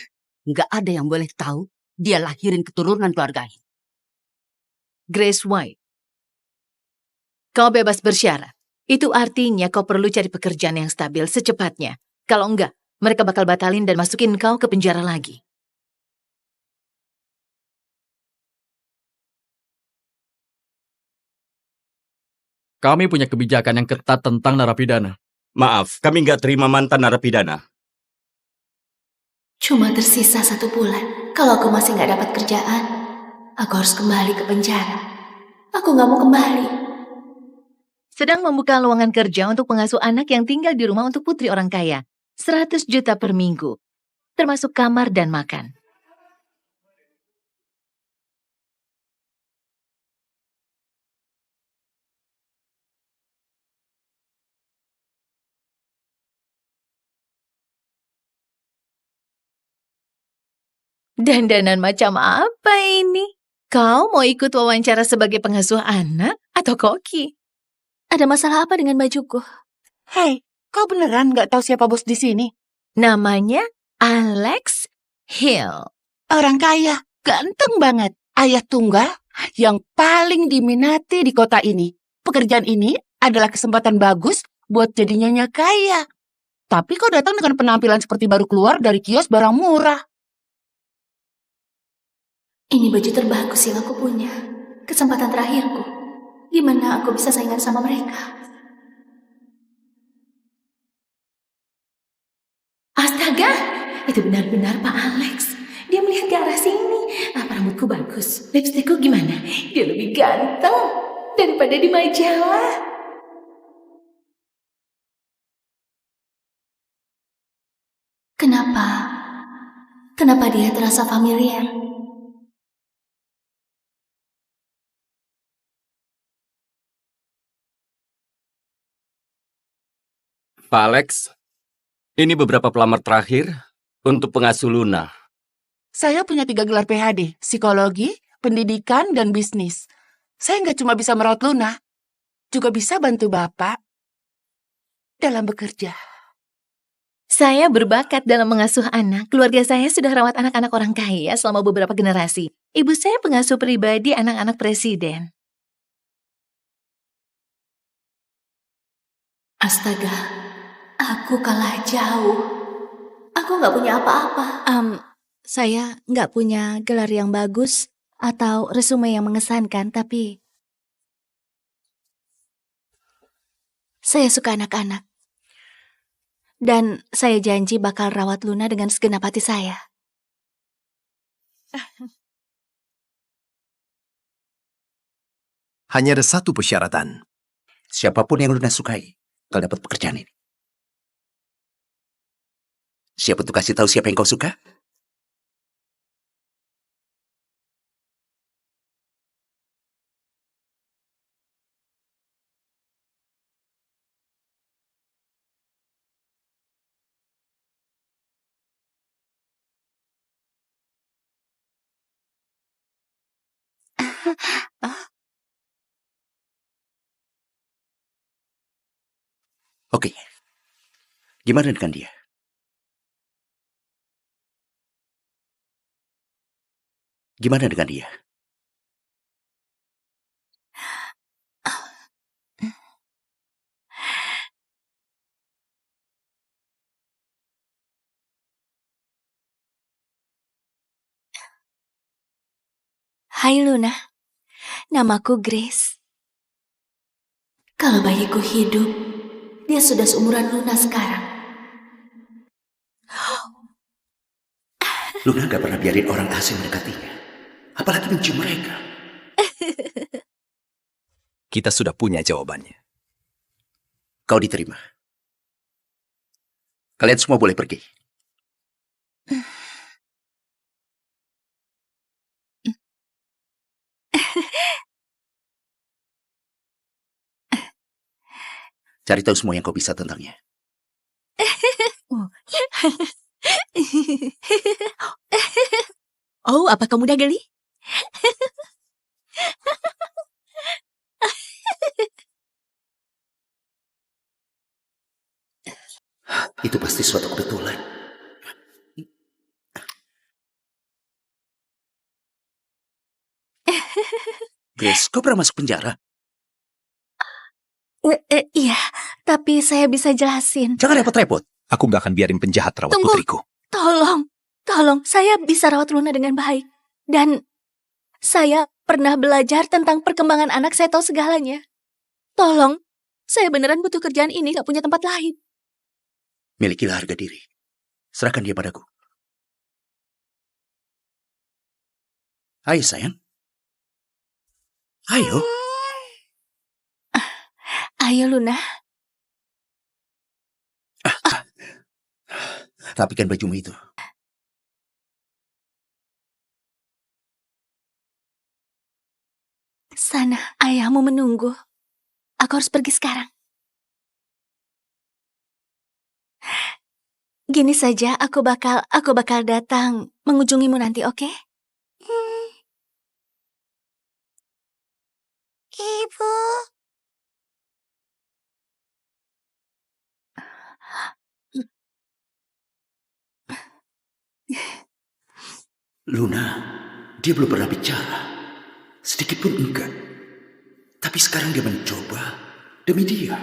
Nggak ada yang boleh tahu dia lahirin keturunan keluarga Hill. Grace White, kau bebas bersyarat. Itu artinya kau perlu cari pekerjaan yang stabil secepatnya. Kalau enggak, mereka bakal batalin dan masukin kau ke penjara lagi. Kami punya kebijakan yang ketat tentang narapidana. Maaf, kami nggak terima mantan narapidana. Cuma tersisa 1 bulan. Kalau aku masih nggak dapat kerjaan, aku harus kembali ke penjara. Aku nggak mau kembali. Sedang membuka lowongan kerja untuk pengasuh anak yang tinggal di rumah untuk putri orang kaya. 100 juta per minggu, termasuk kamar dan makan. Dandanan macam apa ini? Kau mau ikut wawancara sebagai pengasuh anak atau koki? Ada masalah apa dengan bajuku? Hei, kau beneran nggak tahu siapa bos di sini? Namanya Alex Hill. Orang kaya, ganteng banget. Ayah tunggal yang paling diminati di kota ini. Pekerjaan ini adalah kesempatan bagus buat jadi nyonya kaya. Tapi kau datang dengan penampilan seperti baru keluar dari kios barang murah. Ini baju terbagus yang aku punya. Kesempatan terakhirku. Gimana aku bisa saingan sama mereka? Astaga, itu benar-benar Pak Alex. Dia melihat ke arah sini. Apa rambutku bagus? Lipstikku gimana? Dia lebih ganteng daripada di majalah. Kenapa? Kenapa dia terasa familiar? Pak Alex, ini beberapa pelamar terakhir untuk pengasuh Luna. Saya punya 3 gelar PhD, psikologi, pendidikan, dan bisnis. Saya nggak cuma bisa merawat Luna, juga bisa bantu Bapak dalam bekerja. Saya berbakat dalam mengasuh anak. Keluarga saya sudah rawat anak-anak orang kaya selama beberapa generasi. Ibu saya pengasuh pribadi anak-anak presiden. Astaga, aku kalah jauh. Aku nggak punya apa-apa. Saya nggak punya gelar yang bagus atau resume yang mengesankan, tapi saya suka anak-anak. Dan saya janji bakal rawat Luna dengan segenap hati saya. Hanya ada satu persyaratan. Siapapun yang Luna sukai, bakal dapat pekerjaan ini. Siap untuk kasih tahu siapa yang kau suka? Oke, gimana dengan dia? Gimana dengan dia? Hai Luna, namaku Grace. Kalau bayiku hidup, dia sudah seumuran Luna sekarang. Luna gak pernah biarin orang asing mendekatinya. Apalagi mencium mereka. Kita sudah punya jawabannya. Kau diterima. Kalian semua boleh pergi. Cari tahu semua yang kau bisa tentangnya. Oh, apa kamu udah geli? Itu pasti suatu kebetulan. Grace, kau pernah masuk penjara? Iya, tapi saya bisa jelasin. Jangan repot-repot. Aku gak akan biarin penjahat rawat Tunggu. putriku. Tolong, saya bisa rawat Luna dengan baik. Dan saya pernah belajar tentang perkembangan anak, saya tahu segalanya. Tolong, saya beneran butuh kerjaan ini, gak punya tempat lain. Milikilah harga diri. Serahkan dia padaku. Ayo sayang. Ayo. Ayo Luna. Rapikan bajumu itu. Sana, ayahmu menunggu. Aku harus pergi sekarang. Gini saja, aku bakal datang mengunjungimu nanti, oke? Ibu. Luna, dia belum pernah bicara. Sedikit pun enggak. Tapi sekarang dia mencoba demi dia.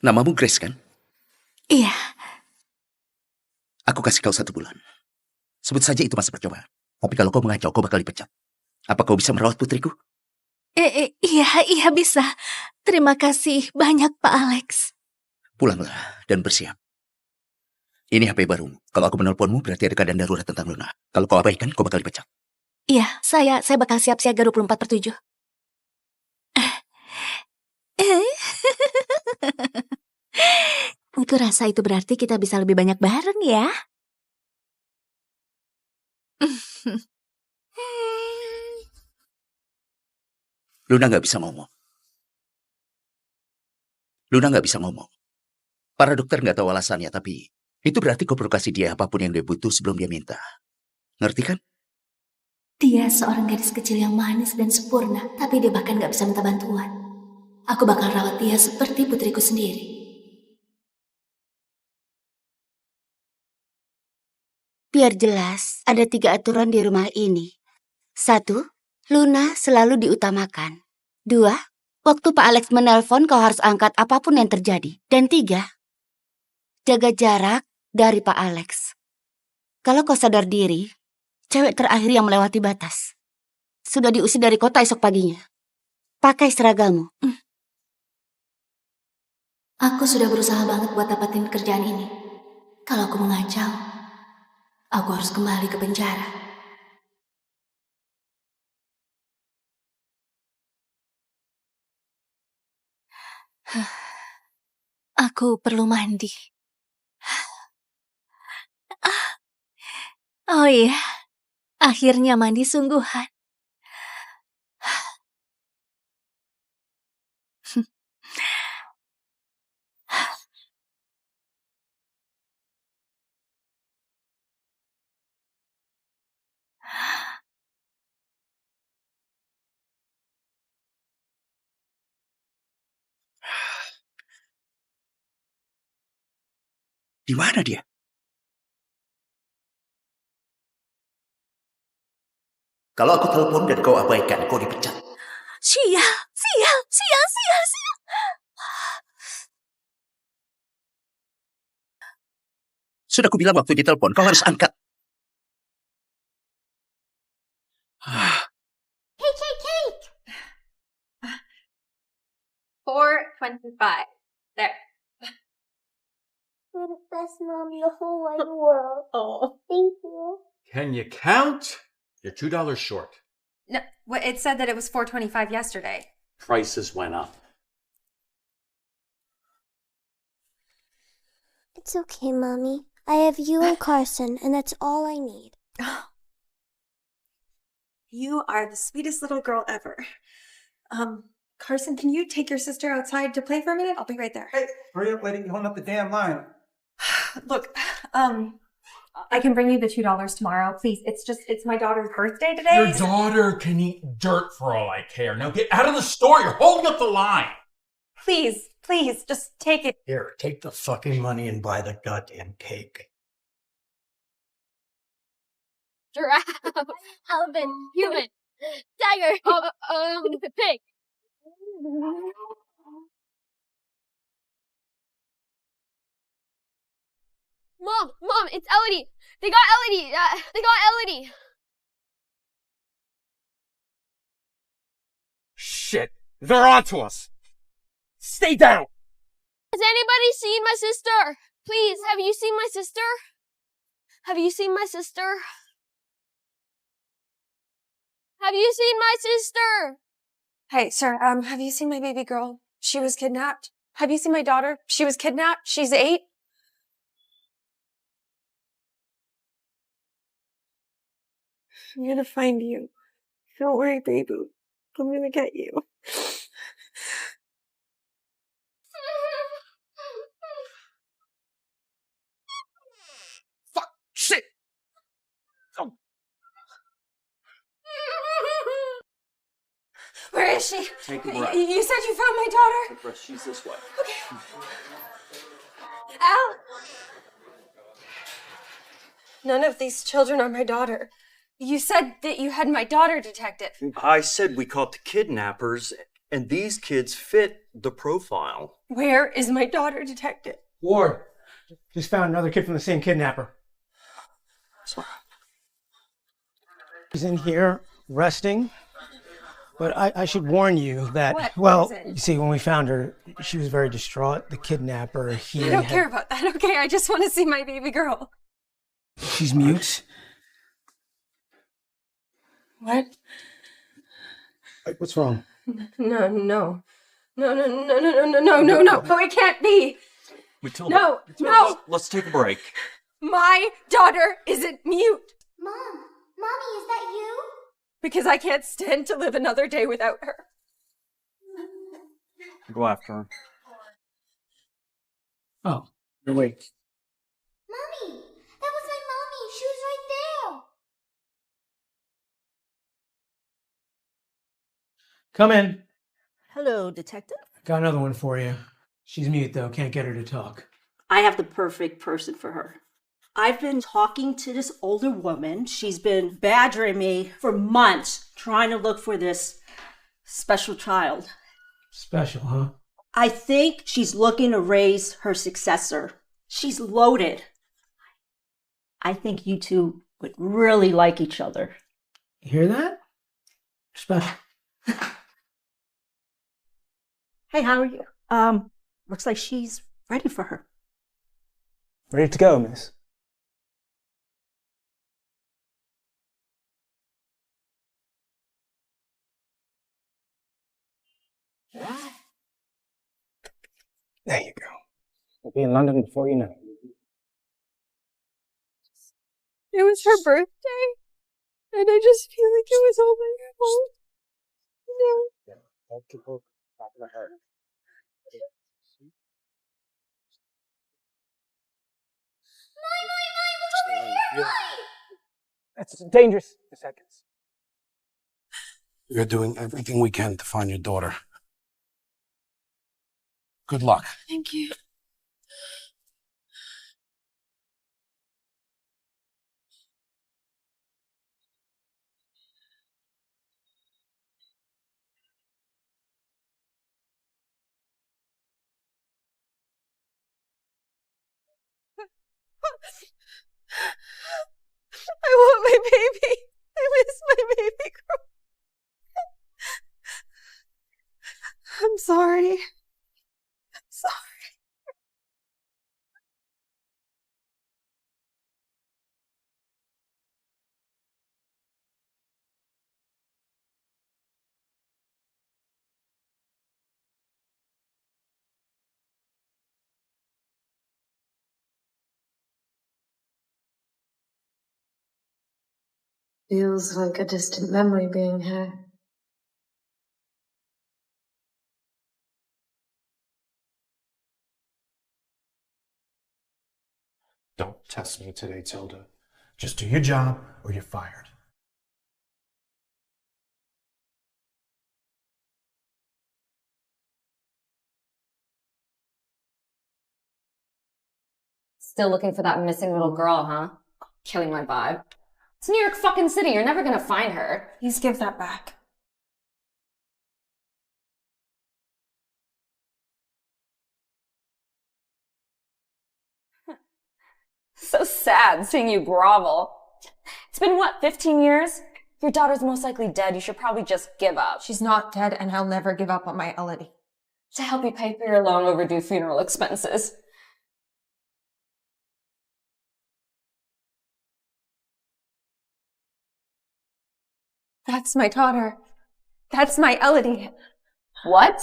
Namamu Grace kan? Iya. Aku kasih kau 1 bulan. Sebut saja itu masa percobaan. Tapi kalau kau mengacau, kau bakal dipecat. Apa kau bisa merawat putriku? Iya bisa. Terima kasih banyak Pak Alex. Pulanglah dan bersiap. Ini HP barumu. Kalau aku menelponmu, berarti ada keadaan darurat tentang Luna. Kalau kau abaikan, kau bakal dipecat. Iya, saya bakal siap siaga 24/7. Aku rasa itu berarti kita bisa lebih banyak bareng ya. Luna nggak bisa ngomong. Luna nggak bisa ngomong. Para dokter nggak tahu alasannya, tapi itu berarti kau perlu kasih dia apapun yang dia butuh sebelum dia minta. Ngerti kan? Dia seorang gadis kecil yang manis dan sempurna, tapi dia bahkan gak bisa minta bantuan. Aku bakal rawat dia seperti putriku sendiri. Biar jelas, ada 3 aturan di rumah ini. 1, Luna selalu diutamakan. 2, waktu Pak Alex menelpon kau harus angkat apapun yang terjadi. Dan 3, jaga jarak dari Pak Alex. Kalau kau sadar diri, cewek terakhir yang melewati batas. Sudah diusir dari kota esok paginya. Pakai seragammu. Aku sudah berusaha banget buat dapatin kerjaan ini. Kalau aku mengacau, aku harus kembali ke penjara. Aku perlu mandi. Oh iya, akhirnya mandi sungguhan. Di mana dia? Kalau aku telepon dan kau abaikan, kau dipecat. Sial, sial, sial, sial, sial. Sudah aku bilang waktu ditelepon, kau harus angkat. Cake. 4.25. There. You're the best mom in the whole wide world. Oh. Thank you. Can you count? You're $2 short. No, it said that it was 4.25 yesterday. Prices went up. It's okay, Mommy. I have you and Carson, and that's all I need. You are the sweetest little girl ever. Carson, can you take your sister outside to play for a minute? I'll be right there. Hey, hurry up, lady. You're holding up the damn line. Look, I can bring you the $2 tomorrow. Please, it's my daughter's birthday today. Your daughter can eat dirt for all I care. Now get out of the store. You're holding up the line. Please, just take it. Here, take the fucking money and buy the goddamn cake. Giraffe. Elephant. Human. Tiger. Pig. Mom, it's Elodie. They got Elodie. Shit. They're onto us. Stay down. Has anybody seen my sister? Please, have you seen my sister? Have you seen my sister? Have you seen my sister? Hey, sir, have you seen my baby girl? She was kidnapped. Have you seen my daughter? She was kidnapped. She's 8. I'm gonna find you. Don't worry, baby. I'm gonna get you. Fuck. Shit. Oh. Where is she? Take a breath. You said you found my daughter? She's this way. Okay. Al! None of these children are my daughter. You said that you had my daughter, Detective. I said we caught the kidnappers, and these kids fit the profile. Where is my daughter, Detective? Ward, just found another kid from the same kidnapper. He's in here resting, but I should warn you that, What? well, What is it? you see, when we found her, she was very distraught. The kidnapper, I don't care about that, okay? I just want to see my baby girl. She's mute. What? What's wrong? No, it can't be. Matilda, No. let's take a break. My daughter isn't mute. Mommy, is that you? Because I can't stand to live another day without her. Go after her. Oh, you're awake. Mommy, that was my mommy. She was right there. Come in. Hello, Detective. Got another one for you. She's mute, though. Can't get her to talk. I have the perfect person for her. I've been talking to this older woman. She's been badgering me for months, trying to look for this special child. Special, huh? I think she's looking to raise her successor. She's loaded. I think you two would really like each other. You hear that? Special. Hey, how are you? Looks like she's ready for her. Ready to go, miss. There you go. We'll be in London before you know it. It was her birthday, and I just feel like it was all my fault. No. Don't keep her talking to her. That's dangerous. Seconds. We're doing everything we can to find your daughter. Good luck. Thank you. I want my baby. I miss my baby girl. I'm sorry. I'm sorry. Feels like a distant memory being here. Don't test me today, Tilda. Just do your job or you're fired. Still looking for that missing little girl, huh? Killing my vibe. It's New York fucking City. You're never gonna find her. Please give that back. So sad seeing you grovel. It's been what, 15 years? Your daughter's most likely dead. You should probably just give up. She's not dead, and I'll never give up on my Elodie. To help you pay for your long overdue funeral expenses. That's my daughter. That's my Elodie. What?